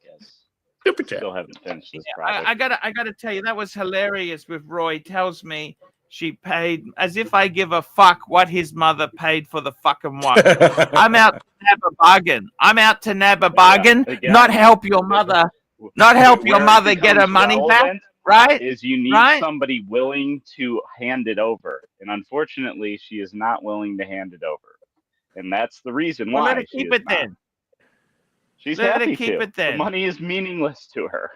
Still haven't finished this project. I gotta tell you, that was hilarious with Roy. Tells me she paid, as if I give a fuck what his mother paid for the fucking watch. I'm out to nab a bargain. Not help your mother. Not help your mother get her money back. Right? is you need Right? somebody willing to hand it over. And unfortunately, she is not willing to hand it over. And that's the reason Well, let why her she keep is it not. then. She's Let her happy keep to. it The then. money is meaningless to her.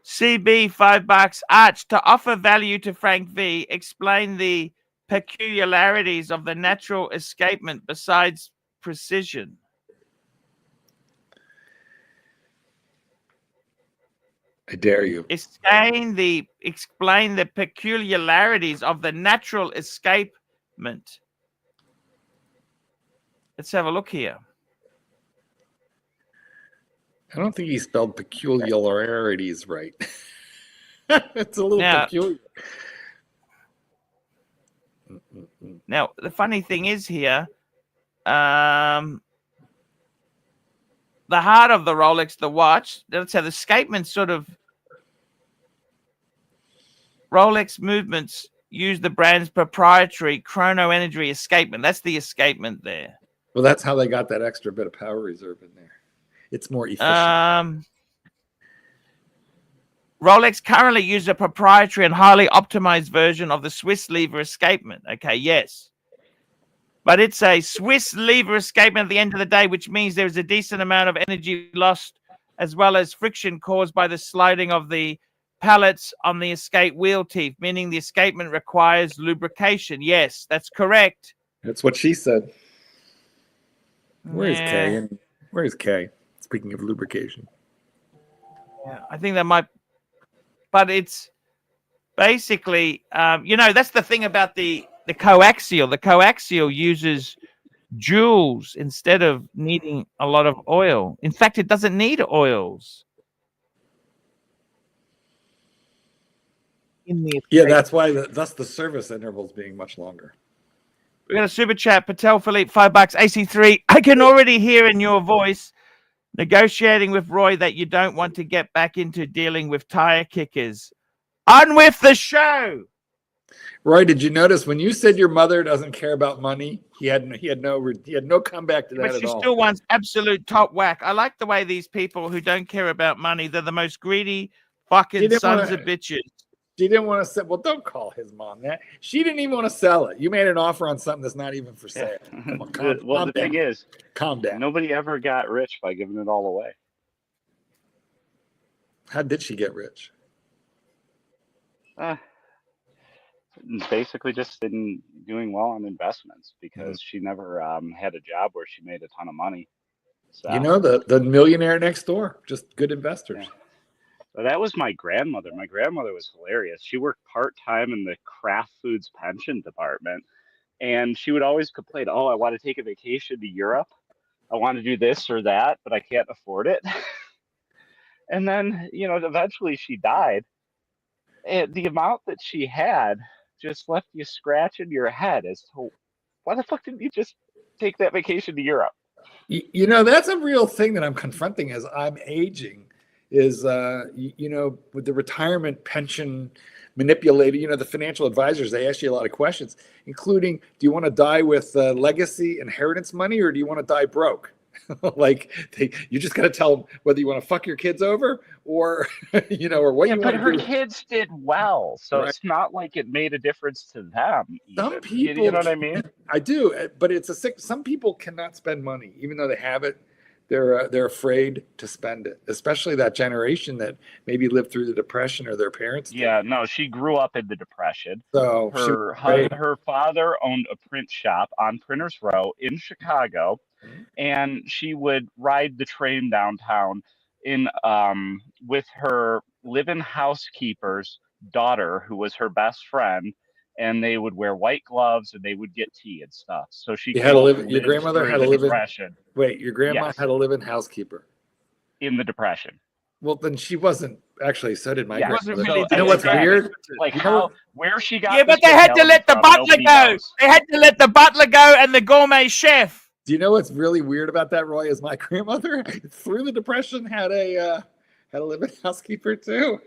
CB, $5. Arch, to offer value to Frank V, explain the peculiarities of the natural escapement besides precision. I dare you. Explain the peculiarities of the natural escapement. Let's have a look here. I don't think he spelled peculiarities right. It's a little peculiar. Now, the funny thing is here, the heart of the Rolex, the watch, let's say the escapement sort of, Rolex movements use the brand's proprietary chrono energy escapement. That's the escapement there. Well, that's how they got that extra bit of power reserve in there. It's more efficient. Rolex currently uses a proprietary and highly optimized version of the Swiss lever escapement. Okay, yes. But it's a Swiss lever escapement at the end of the day, which means there is a decent amount of energy lost as well as friction caused by the sliding of the pallets on the escape wheel teeth, meaning the escapement requires lubrication. Yes, that's correct. That's what she said. Where's Kay? Where's Kay? Speaking of lubrication. Yeah, I think that might, but it's basically, that's the thing about the coaxial. The coaxial uses joules instead of needing a lot of oil. In fact, it doesn't need oils. That's why that's the service intervals being much longer. We got a super chat. Patel Philippe, $5. AC3. I can already hear in your voice negotiating with Roy that you don't want to get back into dealing with tire kickers. On with the show. Roy, did you notice when you said your mother doesn't care about money? He had no comeback to that But at she all. still wants absolute top whack. I like the way these people who don't care about money, they're the most greedy fucking sons of bitches. She didn't want to sell. Well, don't call his mom that. She didn't even want to sell it. You made an offer on something that's not even for sale. Come on, calm down. Thing is, calm down. Nobody ever got rich by giving it all away. How did she get rich? Basically just in doing well on investments because she never had a job where she made a ton of money. So, the millionaire next door, just good investors. Yeah. So that was my grandmother. My grandmother was hilarious. She worked part-time in the Kraft Foods pension department. And she would always complain, oh, I want to take a vacation to Europe. I want to do this or that, but I can't afford it. And then, eventually she died. And the amount that she had just left you scratching your head as to why the fuck didn't you just take that vacation to Europe? That's a real thing that I'm confronting as I'm aging is, with the retirement pension manipulator, the financial advisors, they ask you a lot of questions, including, do you want to die with legacy inheritance money or do you want to die broke? You just got to tell them whether you want to fuck your kids over or, or what you want to do. But her kids did well, so It's not like it made a difference to them. Some people, you know what I mean? I do, but some people cannot spend money, even though they have it. They're afraid to spend it, especially that generation that maybe lived through the Depression or their parents did. Yeah, no, she grew up in the Depression. So her father owned a print shop on Printers Row in Chicago, and she would ride the train downtown with her live-in housekeeper's daughter, who was her best friend. And they would wear white gloves and they would get tea and stuff. So she had to live. Your grandmother had to live in. Wait, your grandma had to live in housekeeper in the Depression. Well, then she wasn't actually. So did my grandmother. Really you know what's weird? Like where she got. Yeah, but they had to let the butler go. They had to let the butler go and the gourmet chef. Do you know what's really weird about that, Roy? Is my grandmother through the Depression had a live-in housekeeper too.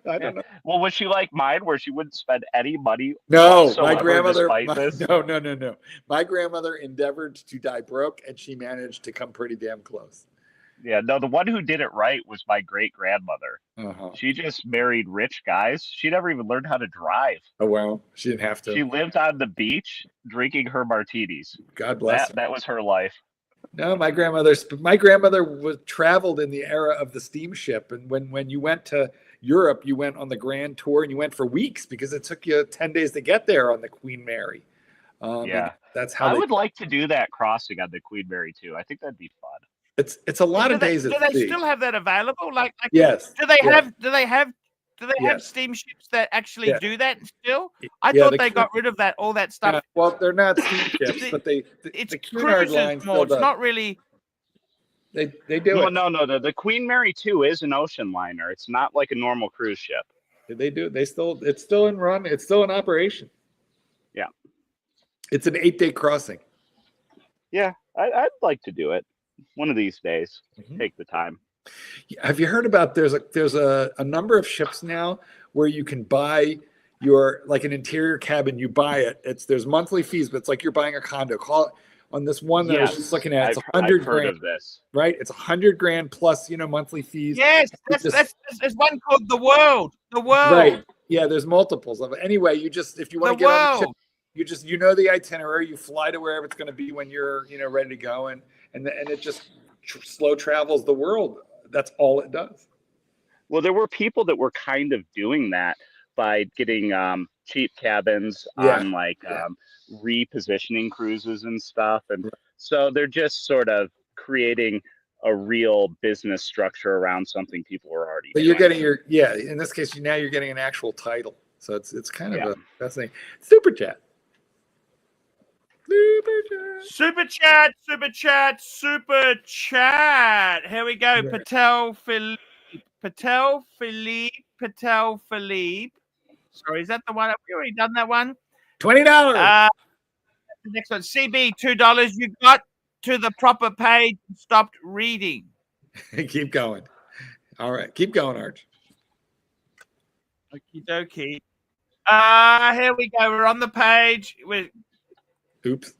I don't know. Well, was she like mine, where she wouldn't spend any money? No, my grandmother. No. My grandmother endeavored to die broke, and she managed to come pretty damn close. Yeah, no, the one who did it right was my great grandmother. She just married rich guys. She never even learned how to drive. Oh well, she didn't have to. She lived on the beach drinking her martinis. God bless her. That was her life. No, my grandmother was traveled in the era of the steamship, and when you went to Europe, you went on the grand tour, and you went for weeks because it took you 10 days to get there on the Queen Mary. Yeah, that's how I would like to do that crossing on the Queen Mary too. I think that'd be fun. It's a lot of days. Do they still have that available? Like yes. Do they have steamships that actually do that still? I thought they got rid of that all that stuff. Yeah, well, they're not steamships, but it's the Cunard line more. It's not really. They do it. No. The Queen Mary 2 is an ocean liner. It's not like a normal cruise ship. They do. It's still in run. It's still in operation. Yeah. It's an 8-day crossing. Yeah, I'd like to do it one of these days. Take the time. Have you heard about there's a number of ships now where you can buy your like an interior cabin, you buy it. There's monthly fees, but it's like you're buying a condo. Call it on this one that I was just looking at, it's $100 grand. Of this. Right? It's $100 grand plus, monthly fees. Yes, there's one called The World. The World. Right. Yeah, there's multiples of it. Anyway, if you want to get on the ship, you know the itinerary, you fly to wherever it's going to be when you're ready to go, and it just slow travels the world. That's all it does. Well, there were people that were kind of doing that by getting cheap cabins on repositioning cruises and stuff, and so they're just sort of creating a real business structure around something people were already But doing. You're getting in this case now you're getting an actual title, so it's kind of a fascinating. Super chat. Super chat. Here we go. Right. Patel Philippe. Sorry, is that the one? Have we already done that one? $20. The next one, CB, $2. You got to the proper page and stopped reading. Keep going. All right, keep going, Arch. Okie dokie. Here we go. We're on the page. Oops.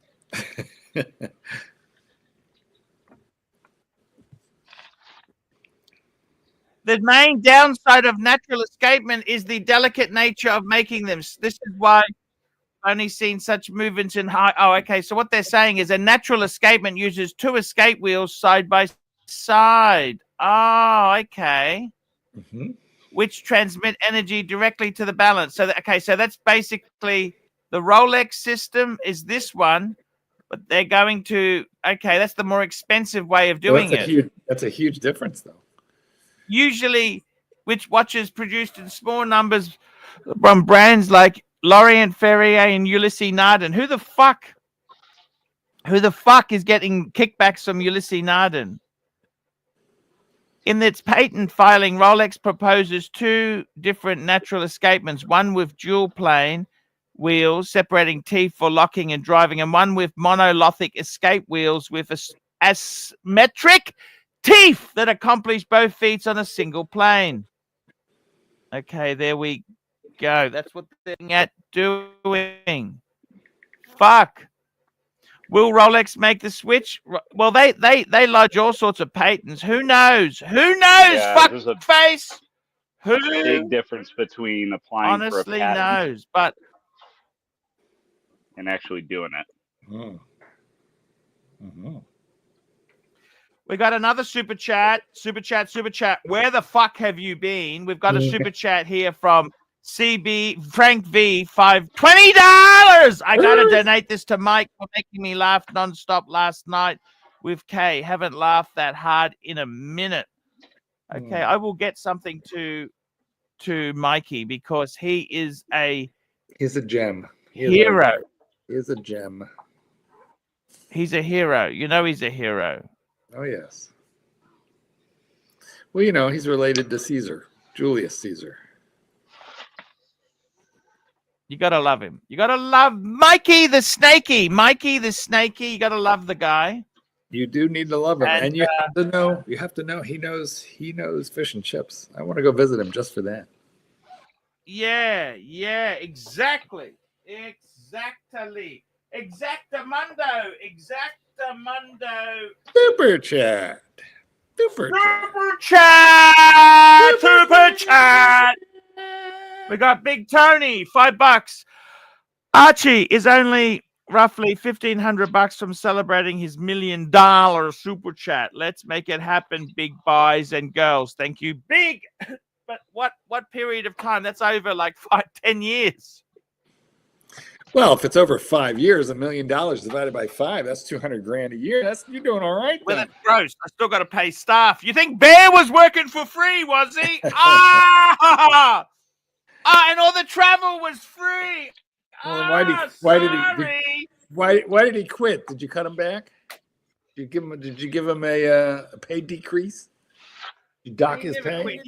The main downside of natural escapement is the delicate nature of making them. This is why I've only seen such movements in high. Oh, okay. So what they're saying is a natural escapement uses 2 escape wheels side by side. Oh, okay. Which transmit energy directly to the balance. So, so that's basically the Rolex system is this one, but they're going to, that's the more expensive way of doing it. That's a huge difference, though. Usually, which watches produced in small numbers from brands like Laurent Ferrier and Ulysses Nardin. Who the fuck is getting kickbacks from Ulysses Nardin? In its patent filing, Rolex proposes 2 different natural escapements, one with dual plane wheels separating teeth for locking and driving, and one with monolithic escape wheels with asymmetric teeth that accomplish both feats on a single plane. Okay, there we go. That's what they're doing. Fuck. Will Rolex make the switch? Well, they lodge all sorts of patents. Who knows? Yeah, fuck face. Who? Big difference between applying for a patent knows, but and actually doing it. We got another super chat. Where the fuck have you been? We've got a super chat here from CB Frank V. $20. I gotta donate this to Mike for making me laugh nonstop last night with Kay. Haven't laughed that hard in a minute. Okay, I will get something to Mikey because he is he's a gem. Hero. He's a gem. He's a hero. He's a hero. Oh, yes. Well, he's related to Caesar, Julius Caesar. You got to love him. You got to love Mikey the Snakey. You got to love the guy. You do need to love him. And you have to know he knows fish and chips. I want to go visit him just for that. Yeah, exactly. Exactamundo. Super chat. Super chat. Super chat. We got Big Tony, $5. Archie is only roughly $1,500 from celebrating his $1 million super chat. Let's make it happen, big boys and girls. Thank you, big. But what period of time? That's over like 10 years. Well, if it's over 5 years, $1 million divided by 5, that's 200 grand a year. You're doing all right. Well, that's gross. I still got to pay staff. You think Bear was working for free, was he? And all the travel was free. Well, why did he quit? Did you cut him back? Did you give him a pay decrease? You dock his pay?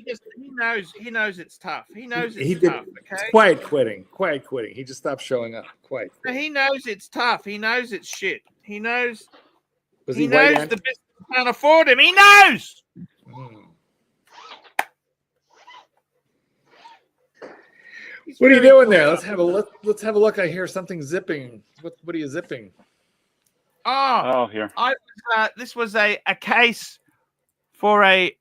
He knows it's tough. He knows it's tough. Okay? It's quiet quitting. He just stopped showing up. Quiet quitting. He knows it's tough. He knows it's shit. He knows. He knows the business can't afford him. He knows. What are you doing there? Let's have a look. I hear something zipping. What are you zipping? Oh, here. This was a case for a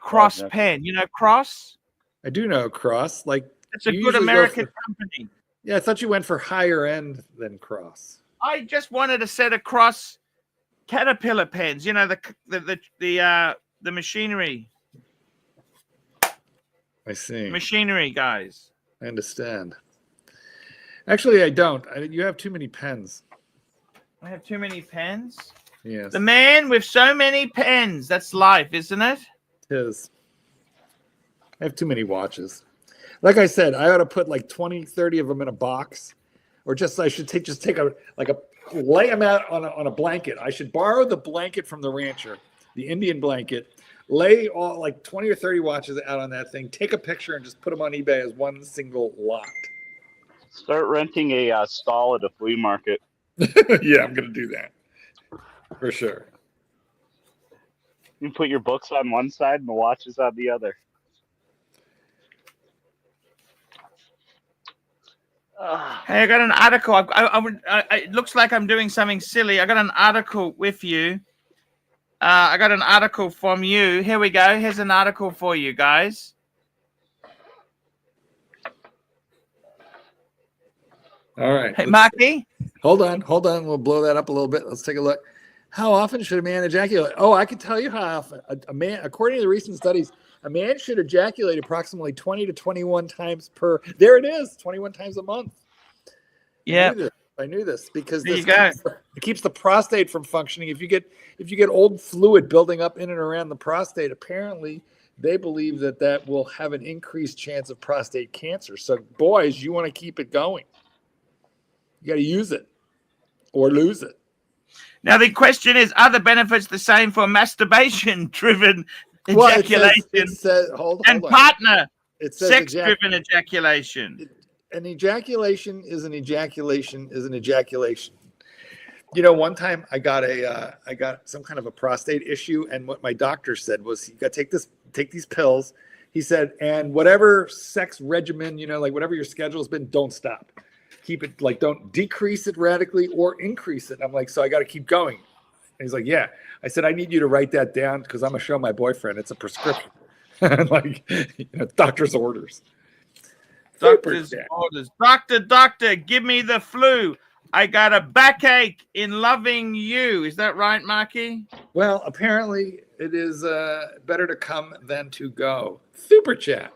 Cross pen. You know Cross? I do know Cross. Like, it's a good American company. Yeah, I thought you went for higher end than Cross. I just wanted a set of Cross Caterpillar pens. You know, the machinery. I see. Machinery guys. I understand. Actually, I don't. You have too many pens. I have too many pens? Yes. The man with so many pens. That's life, isn't it? It is. I have too many watches. Like I said, I ought to put like 20, 30 of them in a box. Or I should take lay them out on a blanket. I should borrow the blanket from the rancher, the Indian blanket, lay all like 20 or 30 watches out on that thing, take a picture and just put them on eBay as one single lot. Start renting a stall at a flea market. Yeah, I'm going to do that. For sure. You put your books on one side and the watches on the other. Hey, I got an article. It looks like I'm doing something silly. I got an article with you. I got an article from you. Here we go. Here's an article for you guys. All right. Hey, Marky. Hold on. We'll blow that up a little bit. Let's take a look. How often should a man ejaculate? Oh, I can tell you how often. A man, according to the recent studies, a man should ejaculate approximately 20 to 21 times per. There it is, 21 times a month. Yeah, I knew this because it keeps the prostate from functioning. If you get old fluid building up in and around the prostate, apparently they believe that will have an increased chance of prostate cancer. So, boys, you want to keep it going. You got to use it or lose it. Now, the question is, are the benefits the same for masturbation-driven ejaculation and partner sex-driven ejaculation? An ejaculation is an ejaculation is an ejaculation. You know, one time I got some kind of a prostate issue, and what my doctor said was, you got to take these pills. He said, and whatever sex regimen, you know, like whatever your schedule has been, don't stop. Keep it, like, don't decrease it radically or increase it. I'm like, so I got to keep going. And he's like, yeah. I said, I need you to write that down because I'm going to show my boyfriend. It's a prescription. Like, you know, doctor's orders. Doctor's orders. Doctor, give me the flu. I got a backache in loving you. Is that right, Marky? Well, apparently it is better to come than to go. Super chat.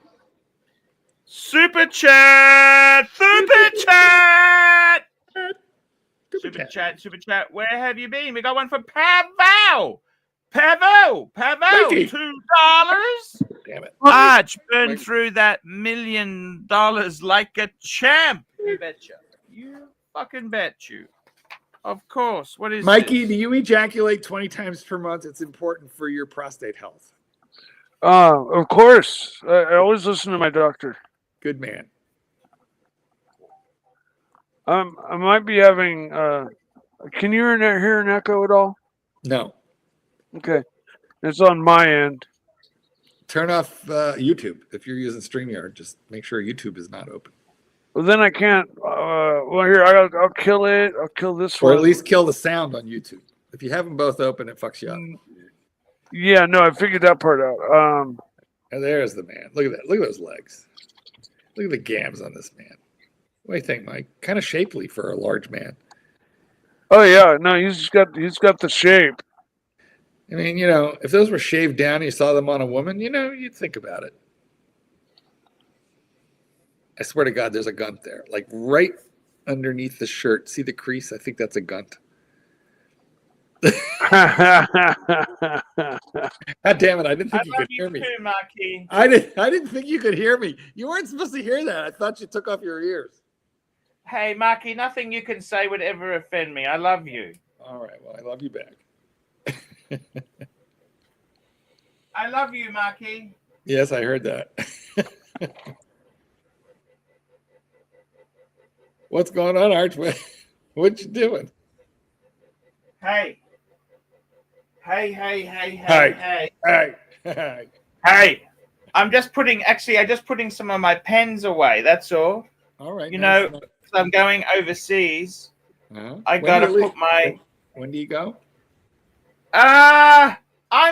Super chat! Super chat! Super chat. Where have you been? We got one for Pavel. $2. Damn it. Arch burned through that $1 million like a champ. You betcha. You fucking bet you. Of course. What is Mikey, this? do you ejaculate 20 times per month? It's important for your prostate health. Of course. I always listen to my doctor. Good man. I might be having. Can you hear an echo at all? No. Okay. It's on my end. Turn off YouTube. If you're using StreamYard, just make sure YouTube is not open. Well, then I can't. Well, here, I'll kill it. I'll kill this one. Or at least kill the sound on YouTube. If you have them both open, it fucks you up. Yeah, no, I figured that part out. And there's the man. Look at that. Look at those legs. Look at the gams on this man. What do you think, Mike? Kind of shapely for a large man. Oh yeah, no, he's got the shape. I mean, you know, if those were shaved down and you saw them on a woman, you know, you'd think about it. I swear to God, there's a gunt there. Like right underneath the shirt. See the crease? I think that's a gunt. God damn it! I didn't think you could hear me. Too, Marky. I didn't think you could hear me. You weren't supposed to hear that. I thought you took off your ears. Hey, Marky, nothing you can say would ever offend me. I love you. All right. Well, I love you back. I love you, Marky. Yes, I heard that. What's going on, Arch? What you doing? Hey. Hey. Hey. I just putting some of my pens away. That's all. All right. You know, because I'm going overseas. I got to put my... When do you go? I'm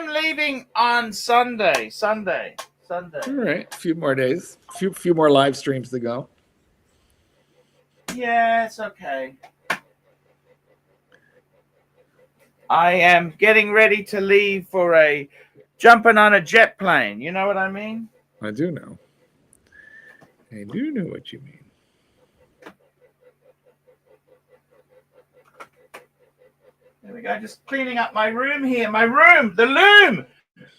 leaving on Sunday. All right. A few more days. A few more live streams to go. Yeah, it's okay. I am getting ready to leave for jumping on a jet plane. You know what I mean? I do know. I do know what you mean. There we go. Just cleaning up my room here. My room. The loom.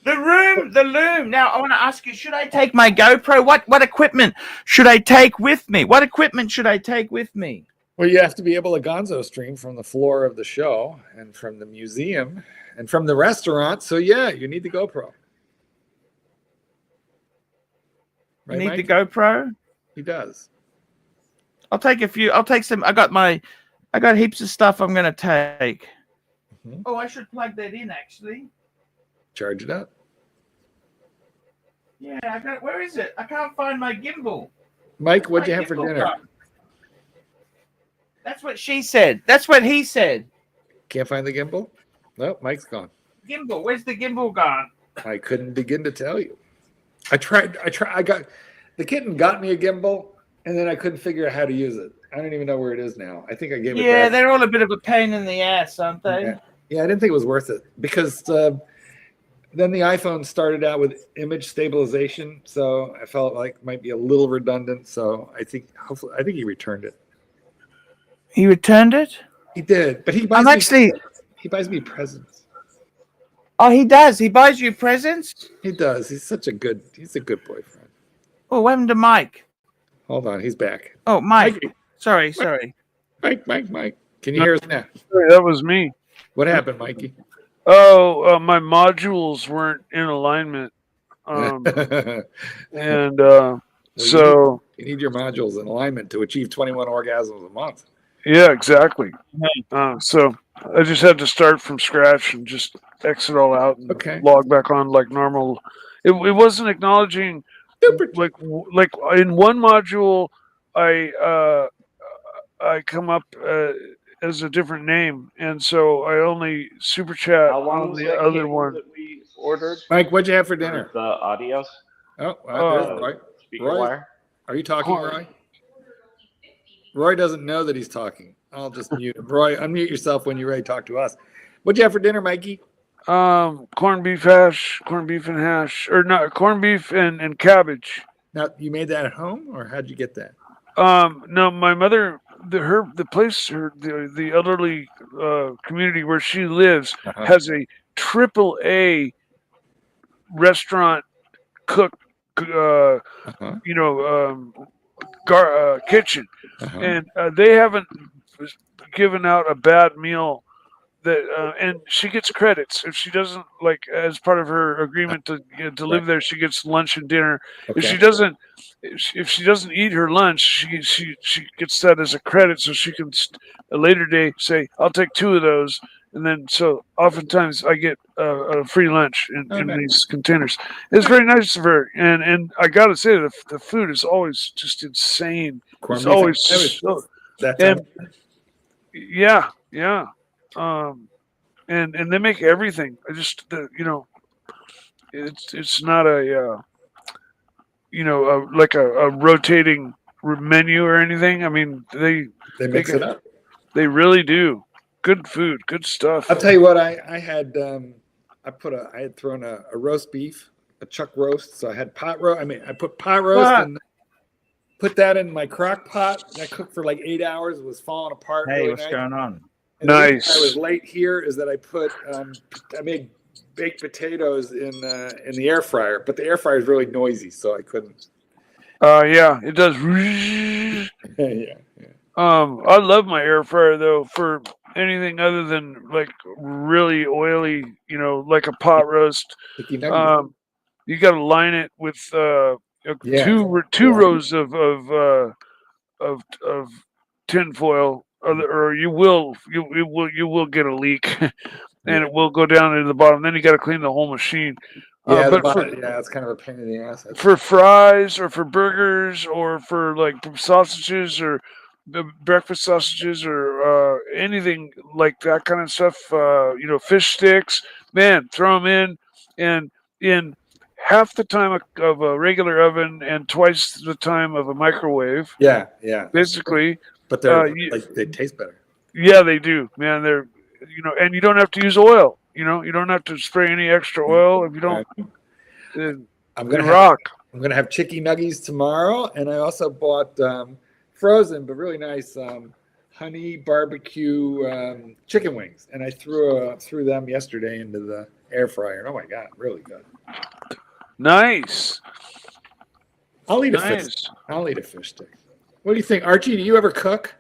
The loom. Now, I want to ask you, should I take my GoPro? What equipment should I take with me? What equipment should I take with me? Well, you have to be able to gonzo stream from the floor of the show and from the museum and from the restaurant. So, yeah, you need the GoPro. Right, You need Mike? the GoPro? He does. I'll take a few. I'll take some. I got heaps of stuff I'm going to take. Mhm. Oh, I should plug that in, actually. Charge it up. Yeah, I got. Where is it? I can't find my gimbal. Mike, what'd My you have for gimbal dinner? gone. That's what she said. That's what he said. Can't find the gimbal? No, Mike's gone. Gimbal. Where's the gimbal gone? I couldn't begin to tell you. I tried. I got the kitten got me a gimbal, and then I couldn't figure out how to use it. I don't even know where it is now. I think I gave it Yeah, back. they're all a bit of a pain in the ass, aren't they? Yeah, I didn't think it was worth it because then the iPhone started out with image stabilization, so I felt like it might be a little redundant. So I think he returned it. He returned it? He did, but he buys me presents. Oh, he does. He buys you presents? He does. He's a good boyfriend. Oh, what happened to Mike? Hold on, he's back. Oh, Mike. Mikey. Sorry. Mike. Can you hear us now? Sorry, that was me. What happened, Mikey? Oh, my modules weren't in alignment. And so you need your modules in alignment to achieve 21 orgasms a month. yeah, exactly. So I just had to start from scratch and just exit all out and log back on like normal. It wasn't acknowledging like in one module I come up as a different name, and so I only super chat on the other one that we ordered. Mike, what'd you have for dinner? The audios. Oh, there's Roy. Speaker Roy, wire. are you talking, Roy? Roy doesn't know that he's talking. I'll just mute him. Roy, unmute yourself when you're ready to talk to us. What'd you have for dinner, Mikey? Corned beef hash, corned beef and hash, or not corned beef and cabbage. Now, you made that at home, or how'd you get that? No, my mother, the elderly community where she lives has a AAA restaurant cook, kitchen, and they haven't given out a bad meal. And she gets credits if she doesn't, like, as part of her agreement to live there. She gets lunch and dinner. Okay. If she doesn't eat her lunch, she gets that as a credit, so she can a later day say, "I'll take 2 of those," and then so oftentimes I get a free lunch in these containers. It's very nice of her, and I gotta say the food is always just insane. It's always yeah. And they make everything. I just it's not a like a rotating menu or anything. I mean, they mix it up. They really do. Good food, good stuff. I'll tell you what, I had I had thrown a roast beef, a chuck roast. So I had pot roast. I mean, I put pot roast and put that in my crock pot. That cooked for like 8 hours. It was falling apart. Hey, really what's nice. going on? And nice. I was late here is that I put I made baked potatoes in the air fryer, but the air fryer is really noisy, so I couldn't. Yeah, it does. yeah. I love my air fryer though for anything other than like really oily, like a pot roast. You got to line it with two rows of tin foil, or you will get a leak, and it will go down into the bottom. Then you got to clean the whole machine. It's kind of a pain in the ass. For fries or for burgers or for like sausages or breakfast sausages or anything like that kind of stuff, fish sticks, man, throw them in, and in half the time of a regular oven and twice the time of a microwave. Yeah. Basically. But they taste better. Yeah, they do, man. They're, and you don't have to use oil. You don't have to spray any extra oil if you don't. I'm gonna have chicky nuggies tomorrow, and I also bought frozen but really nice honey barbecue chicken wings, and I threw them yesterday into the air fryer. And oh my god, really good. Nice. I'll eat a fish stick. What do you think, Archie? Do you ever cook?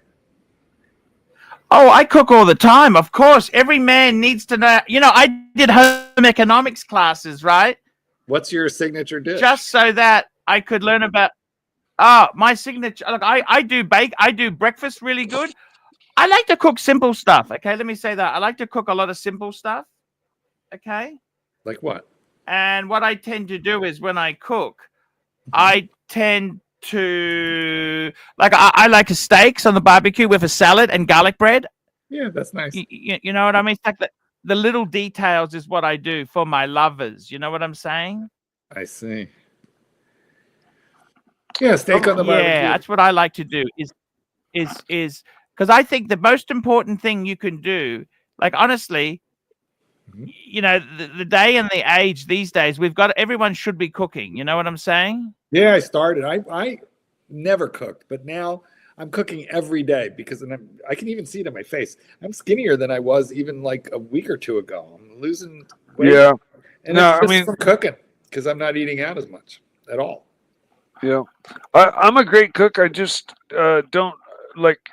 Oh, I cook all the time. Of course, every man needs to know. I did home economics classes, right? What's your signature dish? Just so that I could learn about. My signature. Look, I do breakfast really good. I like to cook simple stuff. Okay, let me say that. I like to cook a lot of simple stuff. Okay. Like what? And what I tend to do is when I cook, I tend to I like steaks on the barbecue with a salad and garlic bread. Yeah, that's nice. You know what I mean? It's like the little details is what I do for my lovers. You know what I'm saying? I see. Yeah, steak on the barbecue. Yeah, that's what I like to do. Is because I think the most important thing you can do, like honestly, the day and the age these days, everyone should be cooking. You know what I'm saying? Yeah, I started. I never cooked, but now I'm cooking every day because I can even see it in my face. I'm skinnier than I was even like a week or two ago. I'm losing weight. Yeah. And it's just from cooking because I'm not eating out as much at all. Yeah. I'm a great cook. I just don't like,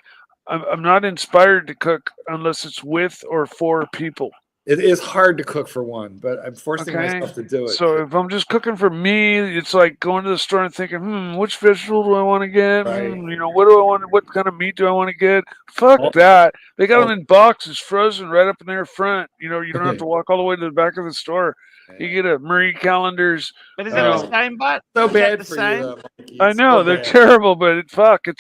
I'm not inspired to cook unless it's with or for people. It is hard to cook for one, but I'm forcing myself to do it. So if I'm just cooking for me, it's like going to the store and thinking, which vegetable do I want to get? Right. What do I want? What kind of meat do I want to get? Fuck that. They got them in boxes, frozen right up in their front. You don't have to walk all the way to the back of the store. You get a Marie Callender's. But is it the same, but so bad for you? I know they're terrible, but it's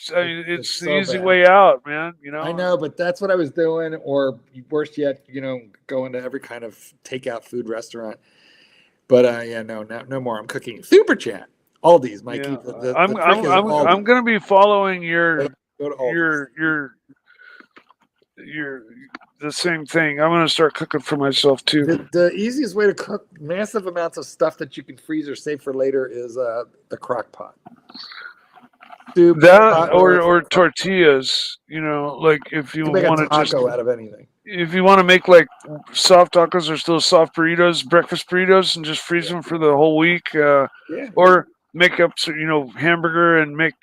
the easy way out, man. I know, but that's what I was doing, or worse yet, going to every kind of takeout food restaurant. But no more. I'm cooking Super Chat. Aldi's, Mikey. Yeah. I'm going to be following your the same thing. I'm going to start cooking for myself too. The easiest way to cook massive amounts of stuff that you can freeze or save for later is the crock pot. Or tortillas, like if you want to just out of anything. If you want to make like soft tacos or still soft burritos, breakfast burritos, and just freeze them for the whole week, or make up hamburger and make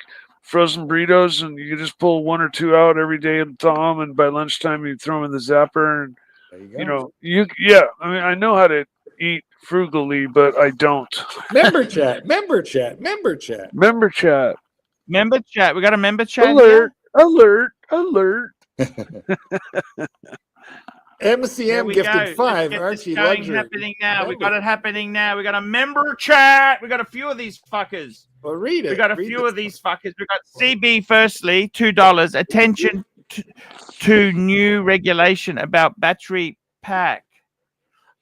frozen burritos, and you just pull one or two out every day and thaw them, and by lunchtime you throw them in the zapper, and I know how to eat frugally, but I don't. Member chat. We got a member chat. Alert. MCM gifted 5. ArchieLuxury. Happening now. We got it happening now. We got a member chat. We got a few of these fuckers. Well, read it. We got a few of these fuckers. We got CB firstly, $2. Attention to new regulation about battery pack.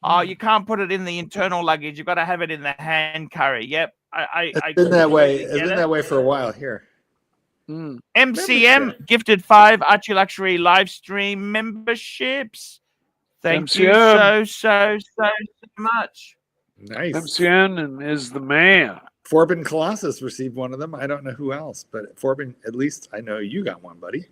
Oh, you can't put it in the internal luggage. You've got to have it in the hand carry. Yep. It's been that way. It's been that way for a while here. MCM gifted 5 ArchieLuxury live stream memberships. Thank you so much. Nice. MCN is the man. Forbin Colossus received one of them. I don't know who else, but Forbin, at least I know you got one, buddy.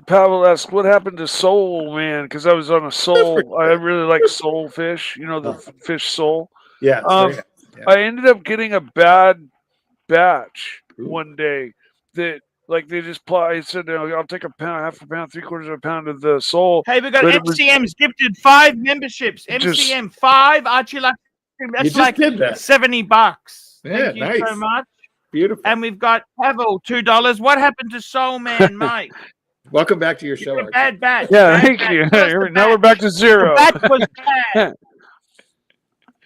Pavel asked, what happened to Soul, man? Because I was on a Soul. I really like Soul fish. You know, the fish Soul. Yeah. I ended up getting a bad batch one day that, like, they just I said, I'll take a pound, half a pound, 3/4 of a pound of the Soul. Hey, we got MCM's gifted 5 memberships. MCM 5 ArchieLuxury. That's like $70. Thank you so much. Beautiful. And we've got Pavel, $2. What happened to Soul Man, Mike? Welcome back to your show, Archie. Bad batch. Yeah, thank you. Now we're back to 0. That was bad.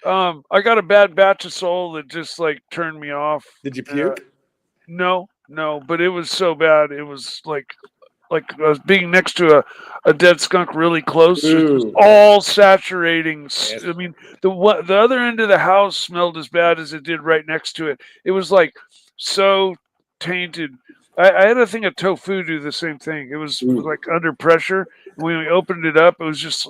I got a bad batch of Soul that just like turned me off. Did you puke? No, but it was so bad. It was like I was being next to a dead skunk really close. It was all saturating. Yes. I mean, the other end of the house smelled as bad as it did right next to it. It was like so tainted. I had a thing of tofu do the same thing. It was like under pressure. When we opened it up, it was just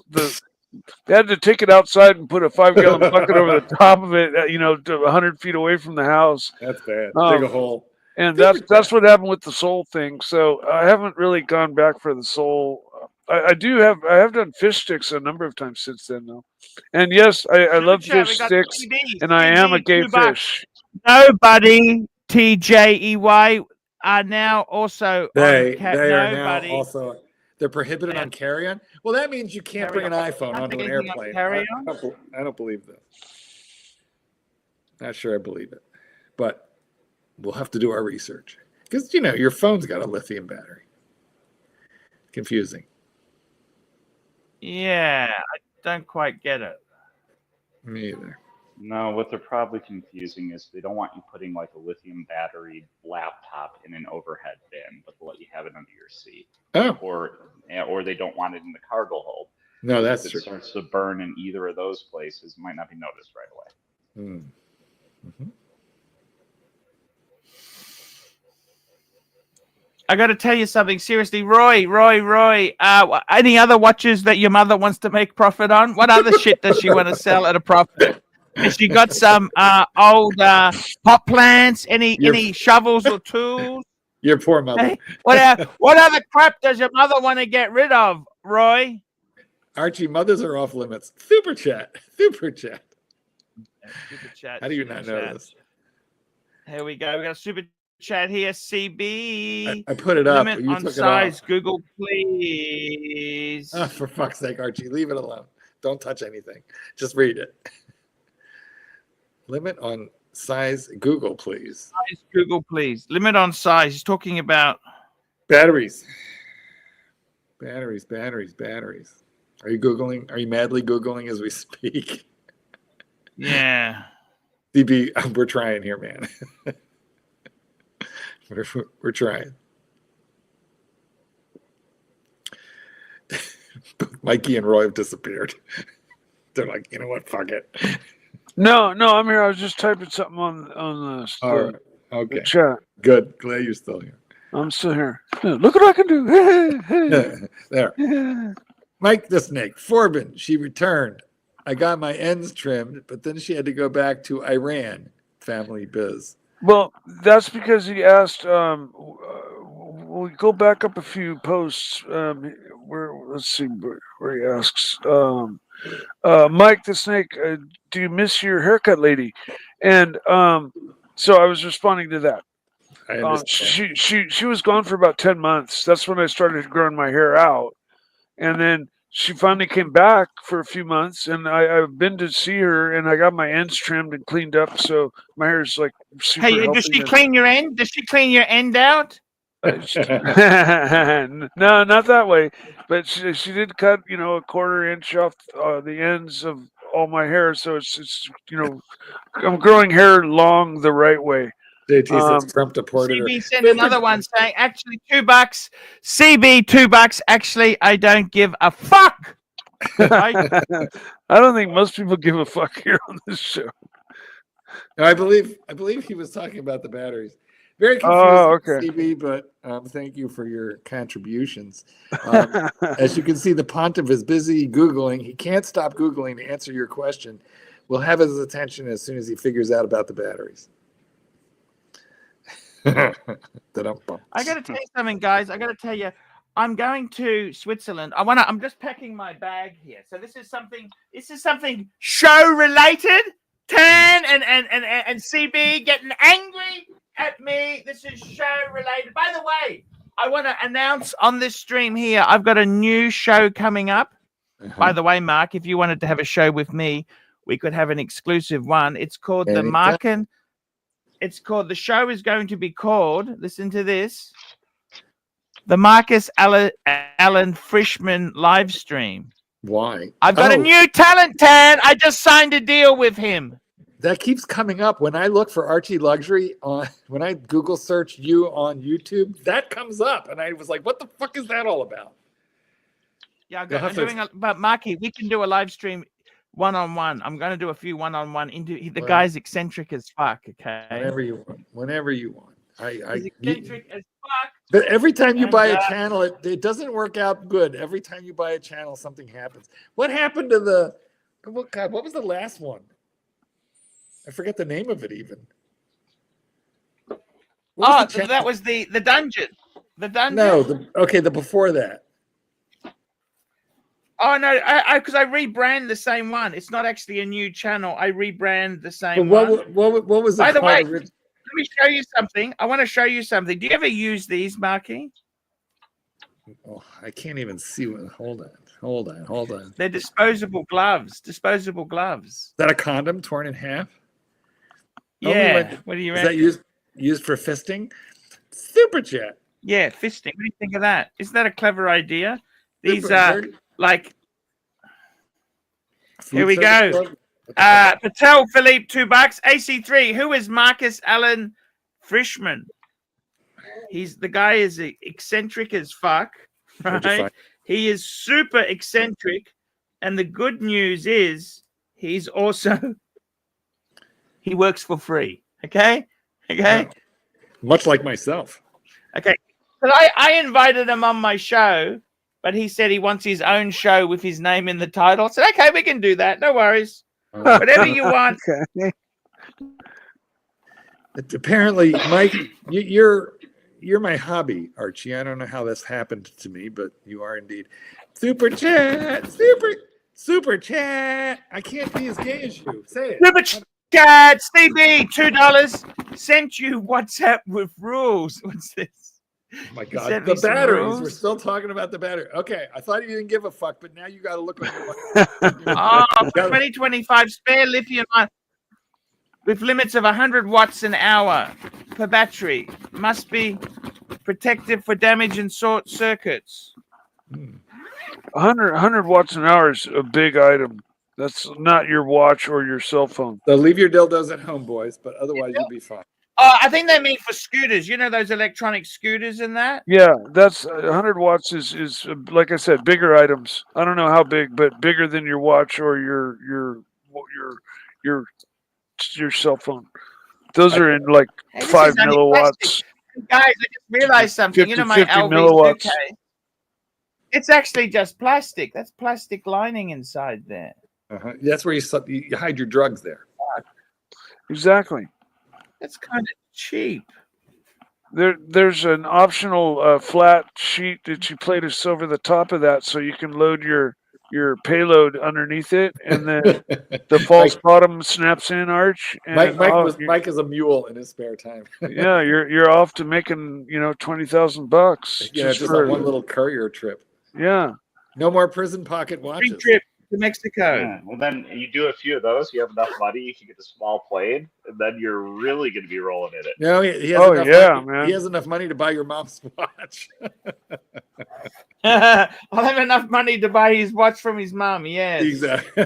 they had to take it outside and put a 5-gallon bucket over the top of it, to 100 feet away from the house. That's bad. Dig a hole. And that's what happened with the Soul thing. So I haven't really gone back for the Soul. I have done fish sticks a number of times since then, though. And yes, I love fish sticks, and I am a gay fish. Nobody, TJEY, are now also they are now also. They're prohibited on carry-on. Well, that means you can't bring an iPhone onto an airplane. I don't believe that. Not sure I believe it, but we'll have to do our research because your phone's got a lithium battery. Confusing. Yeah, I don't quite get it. Me either. No, what they're probably confusing is they don't want you putting like a lithium battery laptop in an overhead bin, but they'll let you have it under your seat. Oh. Or they don't want it in the cargo hold. No, that's if true. it starts to burn in either of those places, it might not be noticed right away. Mm-hmm. I got to tell you something seriously, Roy. Any other watches that your mother wants to make profit on? What other shit does she want to sell at a profit? Has she got some old pot plants? Any shovels or tools? Your poor mother. Hey, what other crap does your mother want to get rid of, Roy? Archie, mothers are off limits. Super chat. How do you not know this? Here we go. We got a super chat here. CB. I put it up. Limit you on took size. it off. Google, please. Oh, for fuck's sake, Archie, leave it alone. Don't touch anything. Just read it. Limit on size. Google, please. Size, Google, please. Limit on size. He's talking about batteries. Are you Googling? Are you madly Googling as we speak? Yeah. DB, we're trying here, man. We're trying. Mikey and Roy have disappeared. They're like, you know what? Fuck it. No, I'm here. I was just typing something on the chat. Good. Glad you're still here. I'm still here. Look what I can do. There. Mike the Snake. Forbin. She returned. I got my ends trimmed, but then she had to go back to Iran. Family biz. Well, that's because he asked. We'll go back up a few posts. Let's see where he asks. Mike the Snake, do you miss your haircut lady? And so I was responding to that. She was gone for about 10 months. That's when I started growing my hair out, and then she finally came back for a few months, and I've been to see her, and I got my ends trimmed and cleaned up, so my hair is like super healthy. Does she clean your end? Does she clean your end out? No, not that way. But she did cut, a 1/4 inch off the ends of all my hair, so it's I'm growing hair long the right way. JT says Trump deported her. CB sent another one saying, actually, $2. CB, $2. Actually, I don't give a fuck. I don't think most people give a fuck here on this show. I believe he was talking about the batteries. Very confusing, okay. CB, but thank you for your contributions. As you can see, the Pontiff is busy Googling. He can't stop Googling to answer your question. We'll have his attention as soon as he figures out about the batteries. I got to tell you something, guys. I got to tell you, I'm going to Switzerland. I'm just packing my bag here. So this is something show related. Tan and CB getting angry at me. This is show related. By the way, I want to announce on this stream here, I've got a new show coming up. By the way, Mark, if you wanted to have a show with me, we could have an exclusive one. It's called the Markin. It's called, the show is going to be called, listen to this, the Marcus Allen Frischman live stream. Why? I've got a new talent, Tan. I just signed a deal with him. That keeps coming up when I look for Archie on, when I Google search you on YouTube, that comes up. And I was like, what the fuck is that all about? Yeah, but Marky, we can do a live stream one-on-one. I'm going to do a few one-on-one. The guy's eccentric as fuck, okay? Whenever you want. He's eccentric as fuck. But every time you buy a channel, it doesn't work out good. Every time you buy a channel, something happens. What happened to what was the last one? I forget the name of it even. That was the dungeon. The dungeon. No, the before that. Oh no, because I rebrand the same one. It's not actually a new channel. I rebrand the same one. What was it? By the way, let me show you something. I want to show you something. Do you ever use these, Marky? Oh, I can't even see what. Hold on. They're disposable gloves. Is that a condom torn in half? Yeah. What do you reckon? Is that used for fisting? Super chat. Yeah, fisting. What do you think of that? Isn't that a clever idea? These are like. Here we go. Patel Philippe, $2. AC3. Who is Marcus Allen Frischman? The guy is eccentric as fuck, right? He is super eccentric, and the good news is he works for free. Okay. Yeah. Much like myself. Okay. But I invited him on my show, but he said he wants his own show with his name in the title. I said, okay, we can do that. No worries. Whatever you want. Okay. Apparently, Mike, you're my hobby, Archie. I don't know how this happened to me, but you are indeed. Super chat. I can't be as gay as you. Say it. Super chat. Stevie, $2. Sent you WhatsApp with rules. What's this? Oh my God, the batteries. We're still talking about the battery. Okay, I thought you didn't give a fuck, but now you got to look like for 2025 spare lithium with limits of 100 watts an hour per battery. Must be protective for damage and short circuits. 100 watts an hour is a big item. That's not your watch or your cell phone. So leave your dildos at home, boys, but otherwise you'll be fine. I think they mean for scooters. You know those electronic scooters and that? Yeah, that's 100 watts is like I said, bigger items. I don't know how big, but bigger than your watch or your cell phone. Those are in like 5 milliwatts. Guys, I just realized something. 50, you know my LV milliwatts. suitcase? It's actually just plastic. That's plastic lining inside there. That's where you hide your drugs there. Exactly. That's kind of cheap. There's an optional flat sheet that you place over the top of that, so you can load your payload underneath it, and then the false bottom snaps in, Arch. And Mike is a mule in his spare time. Yeah, you're off to making $20,000. Yeah, just on one little courier trip. Yeah. No more prison pocket watches. Free trip to Mexico. Yeah. Well, then you do a few of those. You have enough money. You can get a small plane, and then you're really going to be rolling in it. No, he has man. He has enough money to buy your mom's watch. I'll have enough money to buy his watch from his mom. Yes, exactly.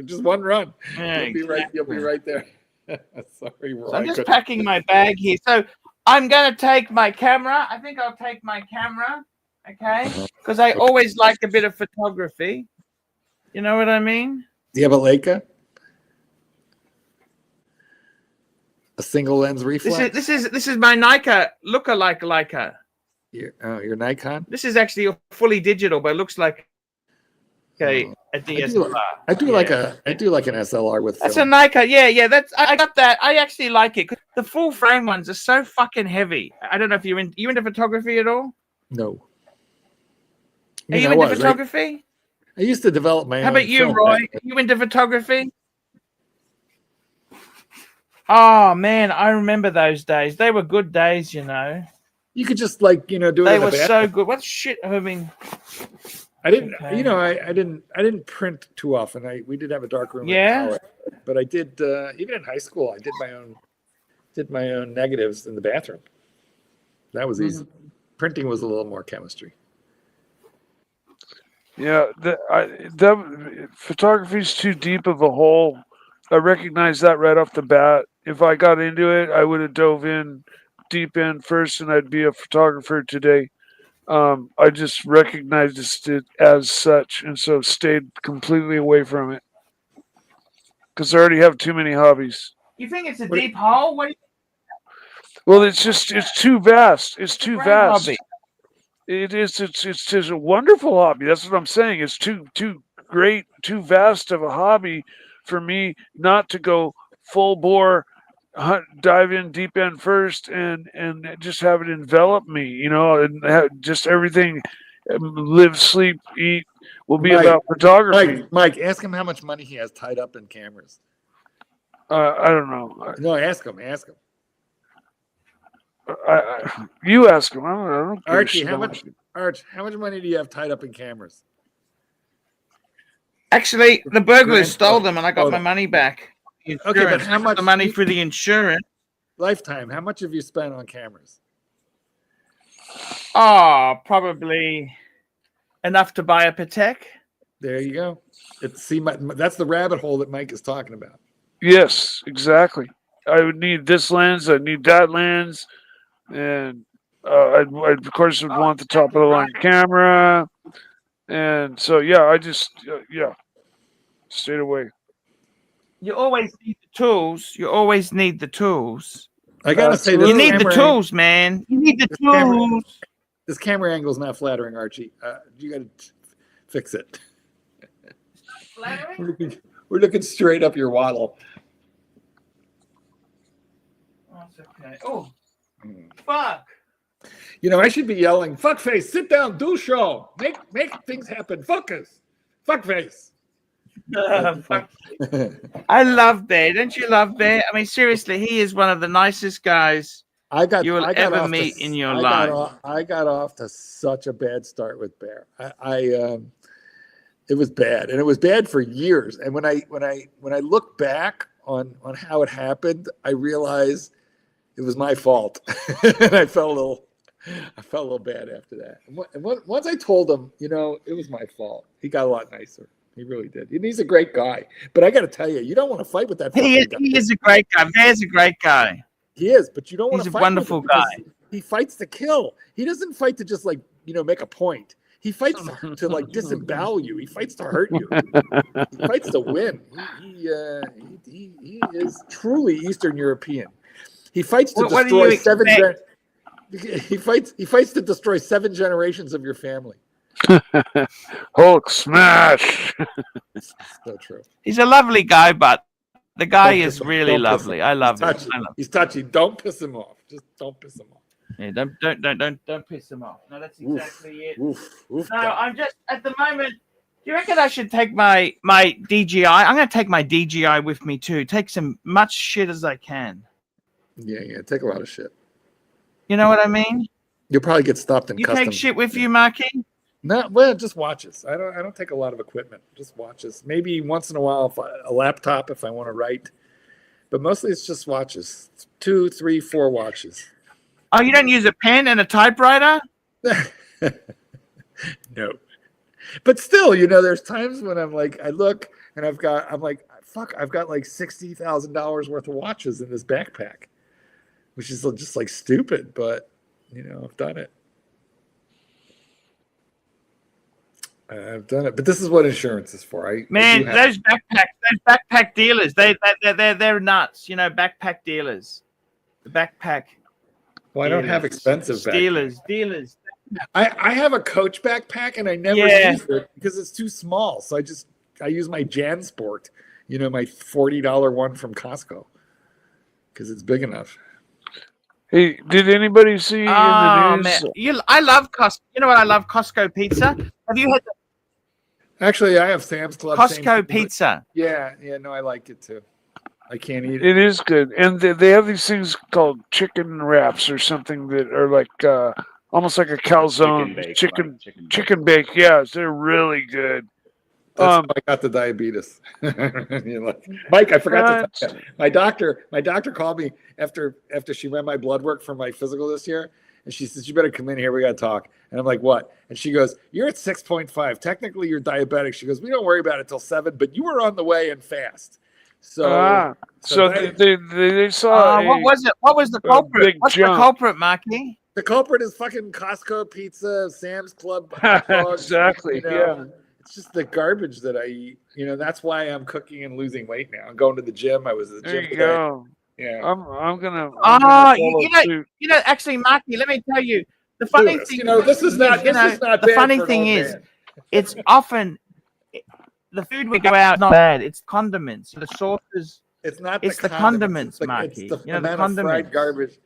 Just one run. Yeah, you'll be right there. Sorry, Roy. So I'm just packing my bag here. So I'm going to take my camera. I think I'll take my camera, okay? Because I always like a bit of photography. You know what I mean? Do you have a Leica? A single lens reflex? This is my Nikon lookalike Leica. Your Nikon? This is actually fully digital, but it looks like a DSLR. I do like an SLR with film. That's a Nikon. Yeah. I got that. I actually like it. The full frame ones are so fucking heavy. I don't know if you into photography at all. No. Are you into photography? I used to develop my own. How about you, Roy? Are you into photography? Oh man, I remember those days. They were good days, you know. You could just do it. They were so good. What shit? I mean, I didn't. I didn't print too often. We did have a dark room. Yeah. At college, but I did even in high school. I did my own negatives in the bathroom. That was easy. Printing was a little more chemistry. Yeah, photography is too deep of a hole. I recognize that right off the bat. If I got into it, I would have dove in deep end first, and I'd be a photographer today. I just recognized it as such, and so stayed completely away from it because I already have too many hobbies. You think it's a deep hole? Well, it's too vast. It's too vast. Hobby. It is. It's a wonderful hobby. That's what I'm saying. It's too great, too vast of a hobby for me not to go full bore, dive in deep end first, and just have it envelop me. And just everything, live, sleep, eat will be about photography. Mike, ask him how much money he has tied up in cameras. I don't know. No, ask him. You ask him. I don't Archie, how much money do you have tied up in cameras? Actually, the burglars stole them, and I got my money back. Okay, but how much? The money for the insurance. Lifetime. How much have you spent on cameras? Oh, probably enough to buy a Patek. There you go. That's the rabbit hole that Mike is talking about. Yes, exactly. I would need this lens. I need that lens, and I of course would want the top of the line camera, and so I just stayed away. You always need the tools. I gotta say, you need the tools, man. You need the tools. This camera angle is not flattering, Archie. You gotta fix it. Flattering? We're looking straight up your waddle. That's okay. Oh, fuck. I should be yelling, "Fuck face, sit down, do show, make things happen, fuckers, fuck face." I love Bear. Don't you love Bear? I mean, seriously, he is one of the nicest guys you will ever meet in your life. I got off to such a bad start with Bear. It was bad, and it was bad for years. And when I look back on how it happened, I realized it was my fault, and I felt a little bad after that. And once I told him, it was my fault, he got a lot nicer. He really did. And he's a great guy. But I got to tell you, you don't want to fight with that. He is a great guy. Bear's a great guy. He is, but you don't want to fight. He's a wonderful guy. He fights to kill. He doesn't fight to just make a point. He fights to disembowel you. He fights to hurt you. He fights to win. He is truly Eastern European. He fights to destroy He fights to destroy 7 generations of your family. Hulk smash. So true. He's a lovely guy, but the guy is really lovely. I love him. He's touchy. Don't piss him off. Just don't piss him off. Yeah, don't piss him off. No, that's exactly it. Oof, no, I'm just at the moment. Do you reckon I should take my DJI? I'm going to take my DJI with me too. Take some much shit as I can. Yeah. Take a lot of shit. You know what I mean? You'll probably get stopped in customs. You take shit with you, Marky? No, well, just watches. I don't take a lot of equipment. Just watches. Maybe once in a while, a laptop if I want to write. But mostly it's just watches. 2, 3, 4 watches. Oh, you don't use a pen and a typewriter? No. But still, there's times when I'm like, I look and I'm like, fuck, I've got like $60,000 worth of watches in this backpack, which is just like stupid, but you know, I've done it. I've done it, but this is what insurance is for. Those backpack dealers, they're nuts. You know, backpack dealers, the backpack. Well, I don't have expensive dealers. I have a Coach backpack, and I never use it because it's too small. So I use my JanSport, you know, my $40 one from Costco, because it's big enough. Hey, did anybody see in the news? Man. I love Costco. You know what? I love Costco pizza. Have you had Actually, I have Sam's Club. Costco pizza? Yeah, no, I like it too. I can't eat it. It is good, and they have these things called chicken wraps or something that are like almost like a calzone, chicken bake. Yeah, they're really good. I got the diabetes. You're like, Mike, I forgot to tell you. My doctor called me after she ran my blood work for my physical this year, and she says, "You better come in here. We got to talk." And I'm like, "What?" And she goes, "You're at 6.5. Technically, you're diabetic." She goes, "We don't worry about it till 7, but you were on the way and fast." So they saw. What was it? What was the culprit? What's the culprit, Marky? The culprit is fucking Costco pizza, Sam's Club hot dogs. Exactly. You know? It's just the garbage that I eat. You know, that's why I'm cooking and losing weight now. I'm going to the gym. I was at the gym today. Go. Yeah. I'm gonna. You know, actually, Marky, let me tell you, the funny thing. You know, this is not. The funny thing is, it's often the food we go out is not bad. It's condiments, the sauces. It's not. It's the condiments, Marky. It's the amount of fried garbage.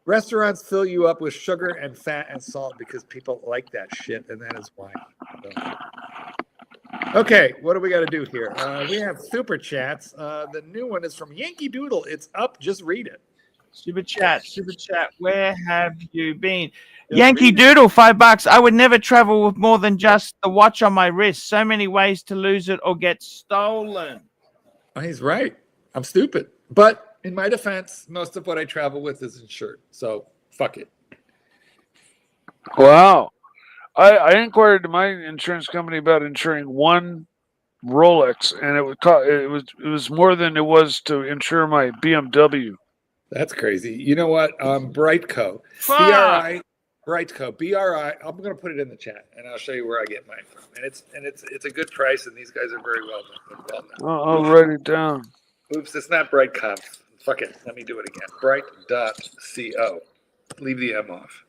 Restaurants fill you up with sugar and fat and salt because people like that shit, and that is why. So. Okay, what do we got to do here? We have super chats. The new one is from Yankee Doodle. It's up. Just read it. Super chat. Where have you been? Yankee Doodle, $5. I would never travel with more than just the watch on my wrist. So many ways to lose it or get stolen. Oh, he's right. I'm stupid. But in my defense, most of what I travel with is insured. So fuck it. Wow. I inquired to my insurance company about insuring one Rolex, and it was more than it was to insure my BMW. That's crazy. You know what? Brightco. Brightco. BRI. I'm going to put it in the chat, and I'll show you where I get mine from. And it's a good price, and these guys are very well done. I'll write it down. Oops, it's not Brightcom. Fuck it. Let me do it again. Bright.co. Leave the M off.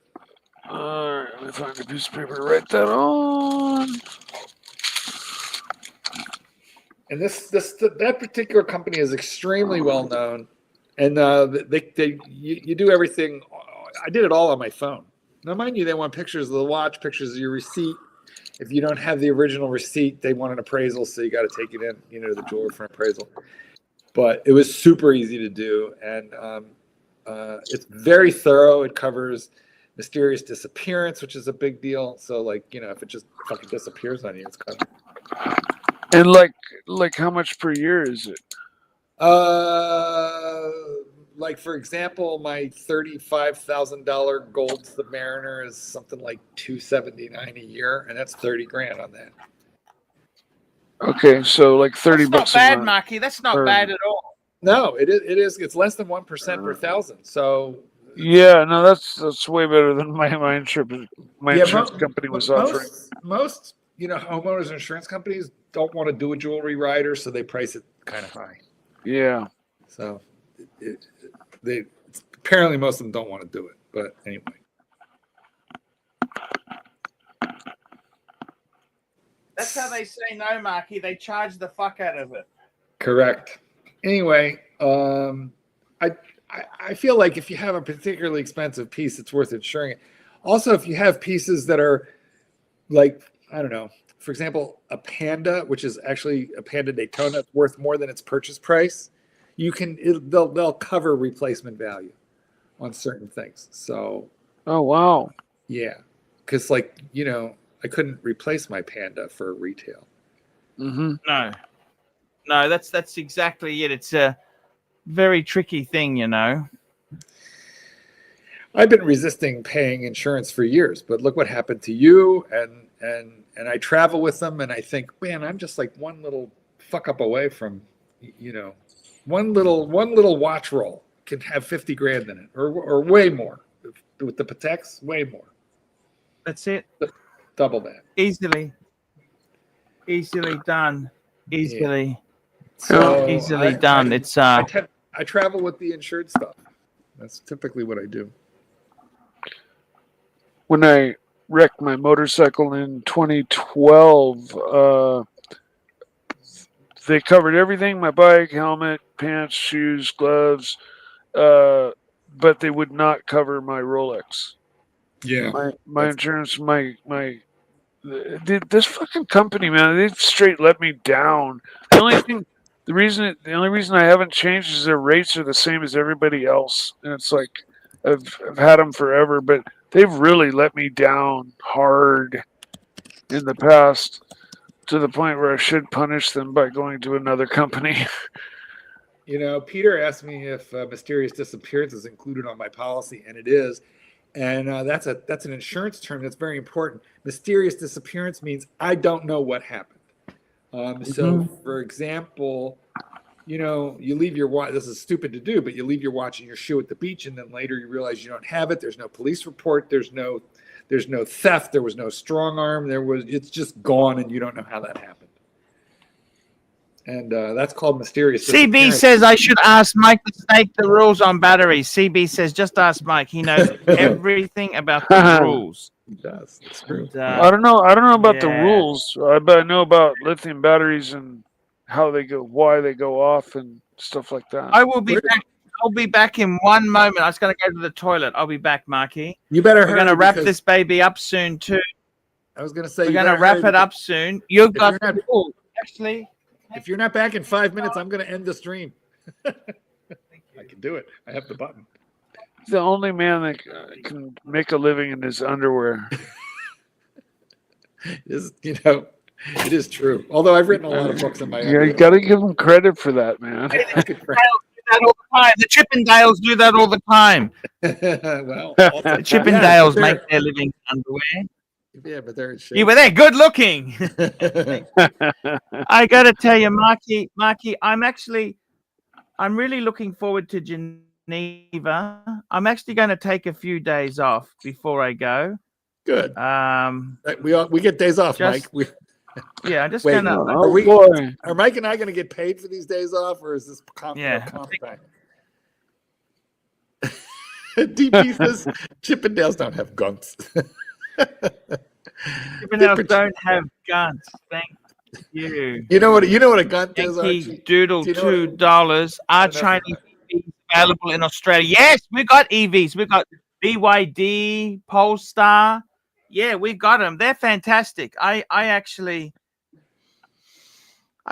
All right, let me find a piece of paper to write that on. And that particular company is extremely well known, and you do everything. I did it all on my phone. Now, mind you, they want pictures of the watch, pictures of your receipt. If you don't have the original receipt, they want an appraisal, so you got to take it in, to the jeweler for an appraisal. But it was super easy to do, and it's very thorough. It covers mysterious disappearance, which is a big deal. So, if it just fucking disappears on you, it's covered. And like how much per year is it? For example, my $35,000 gold Submariner is something like $279 a year, and that's $30,000 on that. Okay, so like $30 That's not bad, Marky. That's not bad at all. No, it is. It's less than 1% per thousand. So. Yeah, no, that's way better than my insurance company was offering. Most homeowners insurance companies don't want to do a jewelry rider, so they price it kind of high. Yeah. So apparently most of them don't want to do it, but anyway. That's how they say no, Marky. They charge the fuck out of it. Correct. Anyway, I feel like if you have a particularly expensive piece, it's worth insuring it. Also, if you have pieces that are I don't know, for example, a Panda, which is actually a Panda Daytona, worth more than its purchase price, they'll cover replacement value on certain things. So. Oh, wow. Yeah. Because I couldn't replace my Panda for retail. Mm-hmm. No, that's exactly it. It's a very tricky thing, I've been resisting paying insurance for years, but look what happened to you. And I travel with them, and I think, man, I'm just like one little fuck up away from, You know, one little watch roll can have 50 grand in it, or way more. With the Pateks, way more. That's it. Double that. Easily done. Easily. Yeah. So Easily done. I travel with the insured stuff. That's typically what I do. When I wrecked my motorcycle in 2012, they covered everything: my bike, helmet, pants, shoes, gloves, but they would not cover my Rolex. Yeah, my insurance, this fucking company, man, they straight let me down. The only reason I haven't changed is their rates are the same as everybody else, and it's like I've had them forever, but they've really let me down hard in the past, to the point where I should punish them by going to another company. You know, Peter asked me if mysterious disappearance is included on my policy, and it is. And that's an insurance term that's very important. Mysterious disappearance means I don't know what happened. So, for example, you know, you leave your watch. This is stupid to do, but you leave your watch and your shoe at the beach, and then later you realize you don't have it. There's no police report. There's no theft. There was no strong arm. It's just gone, and you don't know how that happened. And that's called mysterious. CB says I should ask Mike to state the rules on batteries. CB says just ask Mike. He knows everything about the rules. He does. It's true. I don't know about the rules, but I know about lithium batteries and how they go, why they go off, and stuff like that. I will be back. I'll be back in one moment. I was going to go to the toilet. I'll be back, Marky. You better. We're going to wrap this baby up soon too. I was going to say we're going to wrap it up soon. You've got actually. If you're not back in 5 minutes, I'm going to end the stream. I can do it. I have the button. The only man that can make a living in his underwear. It is true. Although I've written a lot of books in my underwear. You got to give him credit for that, man. The Chippendales do that all the time. Well, the Chippendales make their living in underwear. Yeah, but they're in shape. Yeah, but they're good looking. I gotta tell you, Marky, I'm really looking forward to Geneva. I'm actually going to take a few days off before I go. Good. We get days off, Mike. I'm just Wait, gonna. Are Mike and I going to get paid for these days off, or is this compact? DP says Chippendales don't have guns. Chippendales don't have guns. Thank you. You know what a gun is, Archie? Doodle $2. Are Chinese EVs available in Australia? Yes, we got EVs. We got BYD, Polestar. Yeah, we got them. They're fantastic. I'm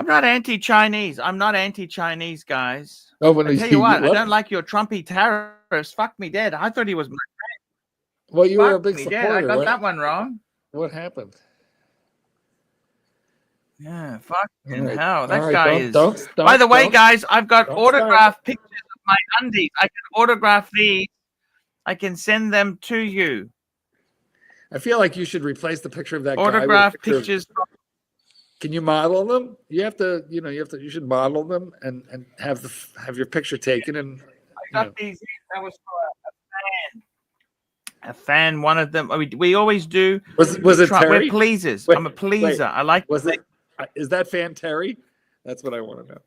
not anti-Chinese. I'm not anti-Chinese, guys. Oh, I tell you what, I don't like your Trumpy tariffs. Fuck me dead. I thought he was my friend. Well, you were a big supporter. I got that one wrong. What happened? Yeah, fucking hell. That guy is. By the way, guys, I've got autographed pictures of my undies. I can autograph these. I can send them to you. I feel like you should replace the picture of that autograph guy. Pictures. Can you model them? You have to. You should model them and have your picture taken. And I got these. That was for a fan. A fan. One of them. We always do. Was it Terry? We're pleasers. I'm a pleaser. I like. Is that fan Terry? That's what I want to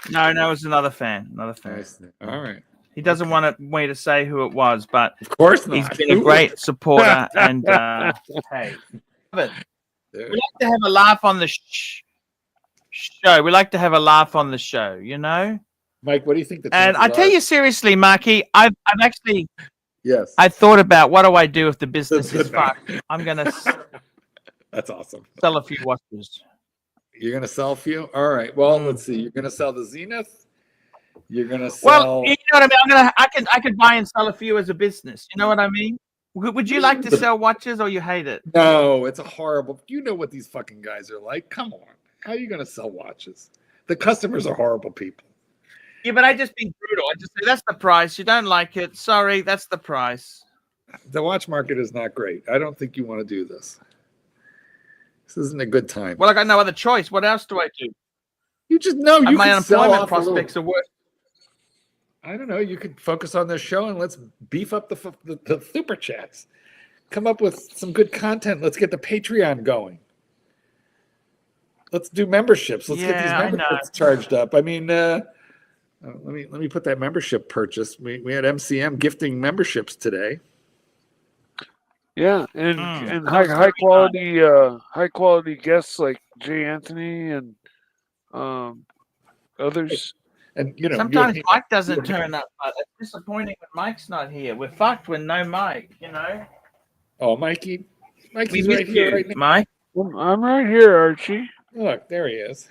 No, know. it was another fan. Another fan. All right. He doesn't want me to say who it was, but of course not. He's been a great supporter. And hey, we like to have a laugh on the show. We like to have a laugh on the show, you know. Mike, what do you think? And I tell you seriously, Marky, I've actually. Yes. I thought about what do I do if the business is fucked. I'm gonna. That's awesome. Sell a few watches. You're gonna sell a few. All right. Well, let's see. You're gonna sell the Zenith. You're gonna sell. Well, you know what I mean. I could buy and sell a few as a business. You know what I mean? Would you like to sell watches or you hate it? No, it's a horrible. You know what these fucking guys are like. Come on. How are you gonna sell watches? The customers are horrible people. Yeah, but I just be brutal. I just say that's the price. You don't like it. Sorry, that's the price. The watch market is not great. I don't think you want to do this. This isn't a good time. Well, I got no other choice. What else do I do? You just know you my can sell unemployment off a little. prospects are worse. I don't know. You could focus on this show and let's beef up the super chats. Come up with some good content. Let's get the Patreon going. Let's do memberships. Let's get these memberships charged up. I mean, let me put that membership purchase. We had MCM gifting memberships today. Yeah, and high quality guests like Jay Anthony and others. And sometimes Mike doesn't turn up. It's disappointing when Mike's not here. We're fucked with no Mike, Oh, Mikey's right here right now. Mike. I'm right here, Archie. Look, there he is.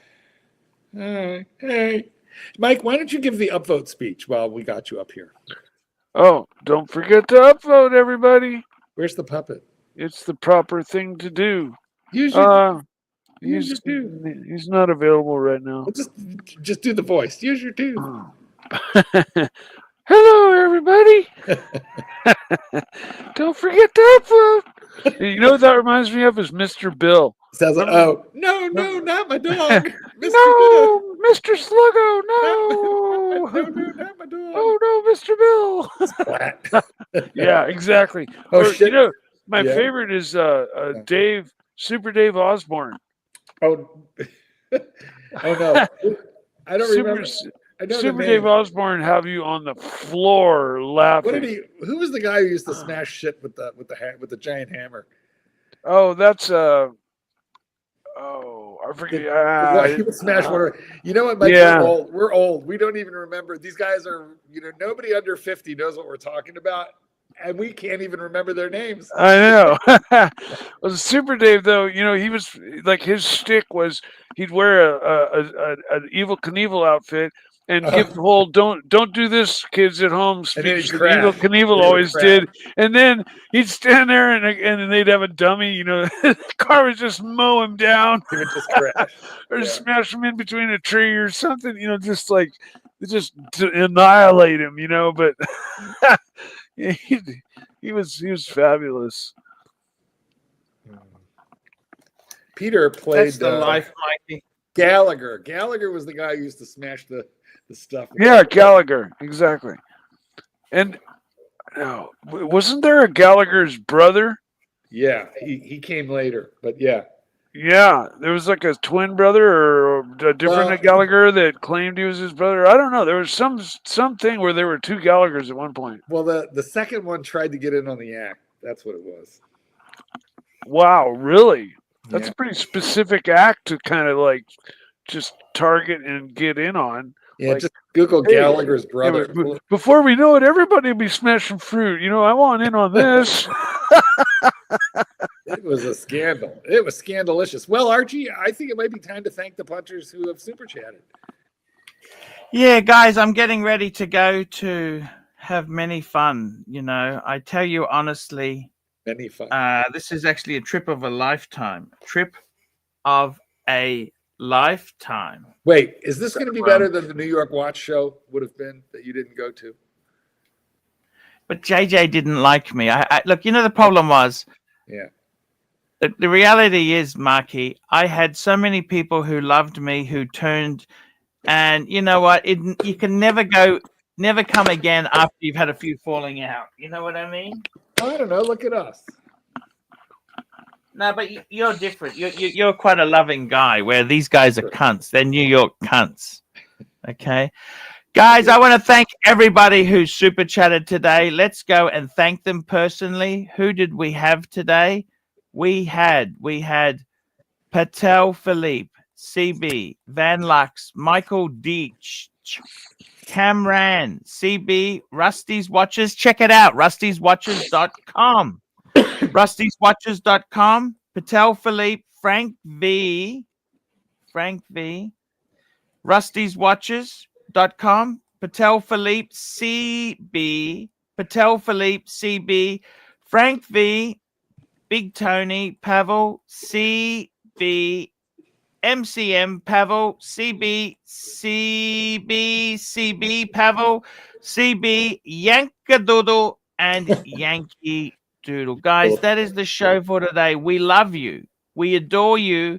Hey, Mike, why don't you give the upvote speech while we got you up here? Oh, don't forget to upvote, everybody. Where's the puppet? It's the proper thing to do. He's not available right now. Well, just do the voice. Use your tube. Hello, everybody. Don't forget to upvote. You know what that reminds me of is Mr. Bill. Sounds like, oh, no, not my dog. No, Mr. Sluggo, no. No, not my dog. Oh, no, Mr. Bill. Yeah, exactly. Oh, shit. My favorite is Super Dave Osborne. Oh, no. I don't remember. Super Dave Osborne have you on the floor laughing. Who was the guy who used to smash shit with the giant hammer? Oh, that's I forget. He would smash one. You know what, Mike? Yeah. We're old. We don't even remember. These guys are, nobody under 50 knows what we're talking about, and we can't even remember their names. I know. Well, Super Dave, though, he was like, his shtick was he'd wear an Evel Knievel outfit and give the whole don't do this, kids at home speech that Evel Knievel always did. And then he'd stand there and then they'd have a dummy, the car would just mow him down. He would just crash. Or smash him in between a tree or something, just to annihilate him, but he was fabulous. Peter played That's the life, Mikey. Gallagher. Gallagher was the guy who used to smash the stuff. Yeah, Gallagher, exactly. And wasn't there a Gallagher's brother? Yeah, he came later, but yeah. Yeah, there was like a twin brother or a different Gallagher that claimed he was his brother. I don't know. There was something where there were two Gallaghers at one point. Well, the second one tried to get in on the act. That's what it was. Wow, really? That's a pretty specific act to kind of like just target and get in on. Yeah, just Google Gallagher's brother. Before we know it, everybody will be smashing fruit. I want in on this. It was a scandal. It was scandalicious. Well, Archie, I think it might be time to thank the punchers who have super chatted. Yeah, guys, I'm getting ready to go to have many fun. I tell you honestly, many fun. This is actually a trip of a lifetime. Trip of a lifetime. Wait, is this going to be better than the New York Watch show would have been that you didn't go to? But JJ didn't like me. I look, the problem was, the reality is, Marky, I had so many people who loved me who turned, and you know what? You can never come again after you've had a few falling out. You know what I mean? I don't know. Look at us. No, but you're different. You're quite a loving guy, where these guys are cunts. They're New York cunts. Okay? Guys, I want to thank everybody who super chatted today. Let's go and thank them personally. Who did we have today? We had Patel Philippe, CB, Van Lux, Michael Deach, Camran, CB, Rusty's Watches. Check it out, rustyswatches.com. rustyswatches.com, Patel Philippe, Frank V, rustyswatches.com, Patel Philippe, CB, Frank V, Big Tony, Pavel, CB, MCM, Pavel, CB, Pavel, CB, Yankadoodle, and Yankee Doodle. Guys, that is the show for today. We love you. We adore you.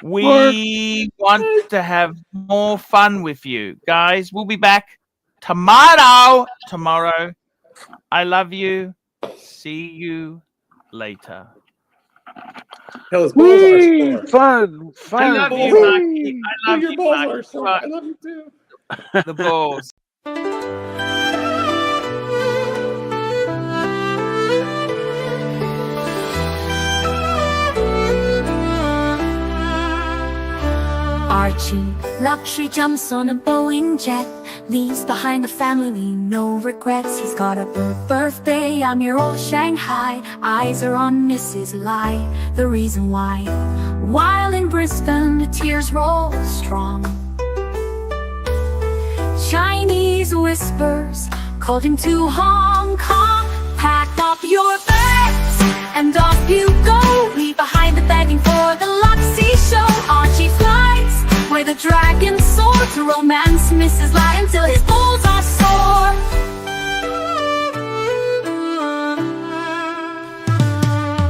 We want to have more fun with you. Guys, we'll be back tomorrow. I love you. See you later. Tell his balls are sore. Fun. I love you, Marky. I love Your you, balls Marky. are sore. I love you too. The balls. Archie luxury jumps on a Boeing jet, leaves behind the family, no regrets. He's got a birthday on your old Shanghai. Eyes are on Mrs. Lai, the reason why. While in Brisbane, the tears roll strong. Chinese whispers called him to Hong Kong. Pack up your bags and off you go. Leave behind the begging for the Luxy show. Archie flies where the dragon soared to romance Mrs. Lai until his balls are sore.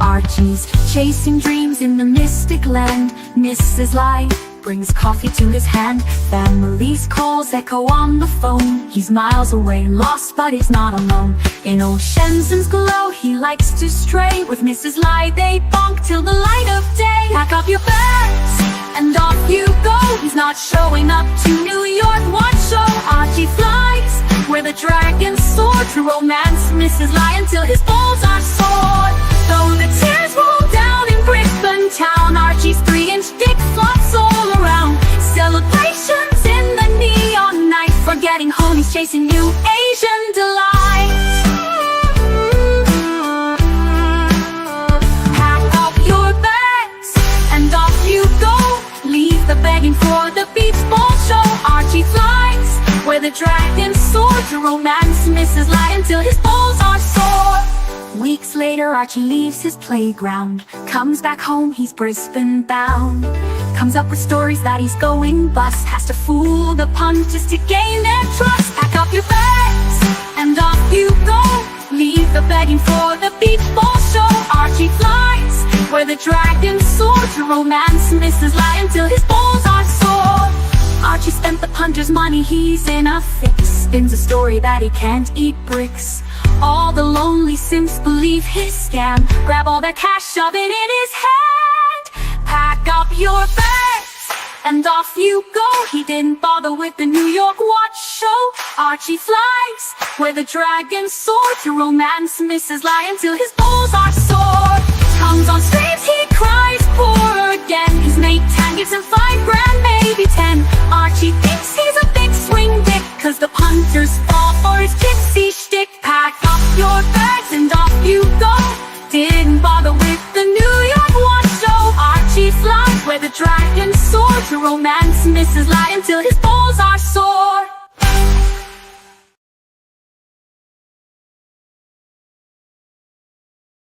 Archie's chasing dreams in the mystic land. Mrs. Lai brings coffee to his hand. Family's calls echo on the phone. He's miles away, lost, but he's not alone. In old Shenzhen's glow, he likes to stray. With Mrs. Lai, they bonk till the light of day. Pack up your bags and off you go. He's not showing up to New York Watch Show. Archie flies where the dragons soar to romance Mrs. Lai until his balls are sore. Though the tears roll down in Brisbane town, Archie's 3-inch dick flops all around. Celebrations in the neon night, forgetting home, he's chasing new Asian delights. Pack up your bags and off you go. Leave the begging for the beach ball show. Archie flies where the dragons soar to romance Mrs. Lai until his balls are sore. Weeks later, Archie leaves his playground, comes back home, he's Brisbane bound. Comes up with stories that he's going bust, has to fool the punters to gain their trust. Pack up your bags and off you go. Leave the begging for the beach ball show. Archie flies where the dragons soar to romance Mrs. Lai until his balls are sore. Archie spent the punter's money, he's in a fix. Spins a story that he can't eat bricks. All the lonely simps believe his scam. Grab all that cash, shove it in his hand. Pack up your bags and off you go. He didn't bother with the New York Watch Show. Archie flies where the dragons soar to romance Mrs. Lai until his balls are sore. Tongues on streams, he cries poor again. His mate Tan gives him $5 grand, maybe 10. Archie thinks he's a big swing dick, cause the punters fall for his gypsy shtick. Pack up your bags and off you go. Didn't bother with the New York Watch Show. Archie flies where the dragons soar to romance Mrs. Lai until his balls are sore.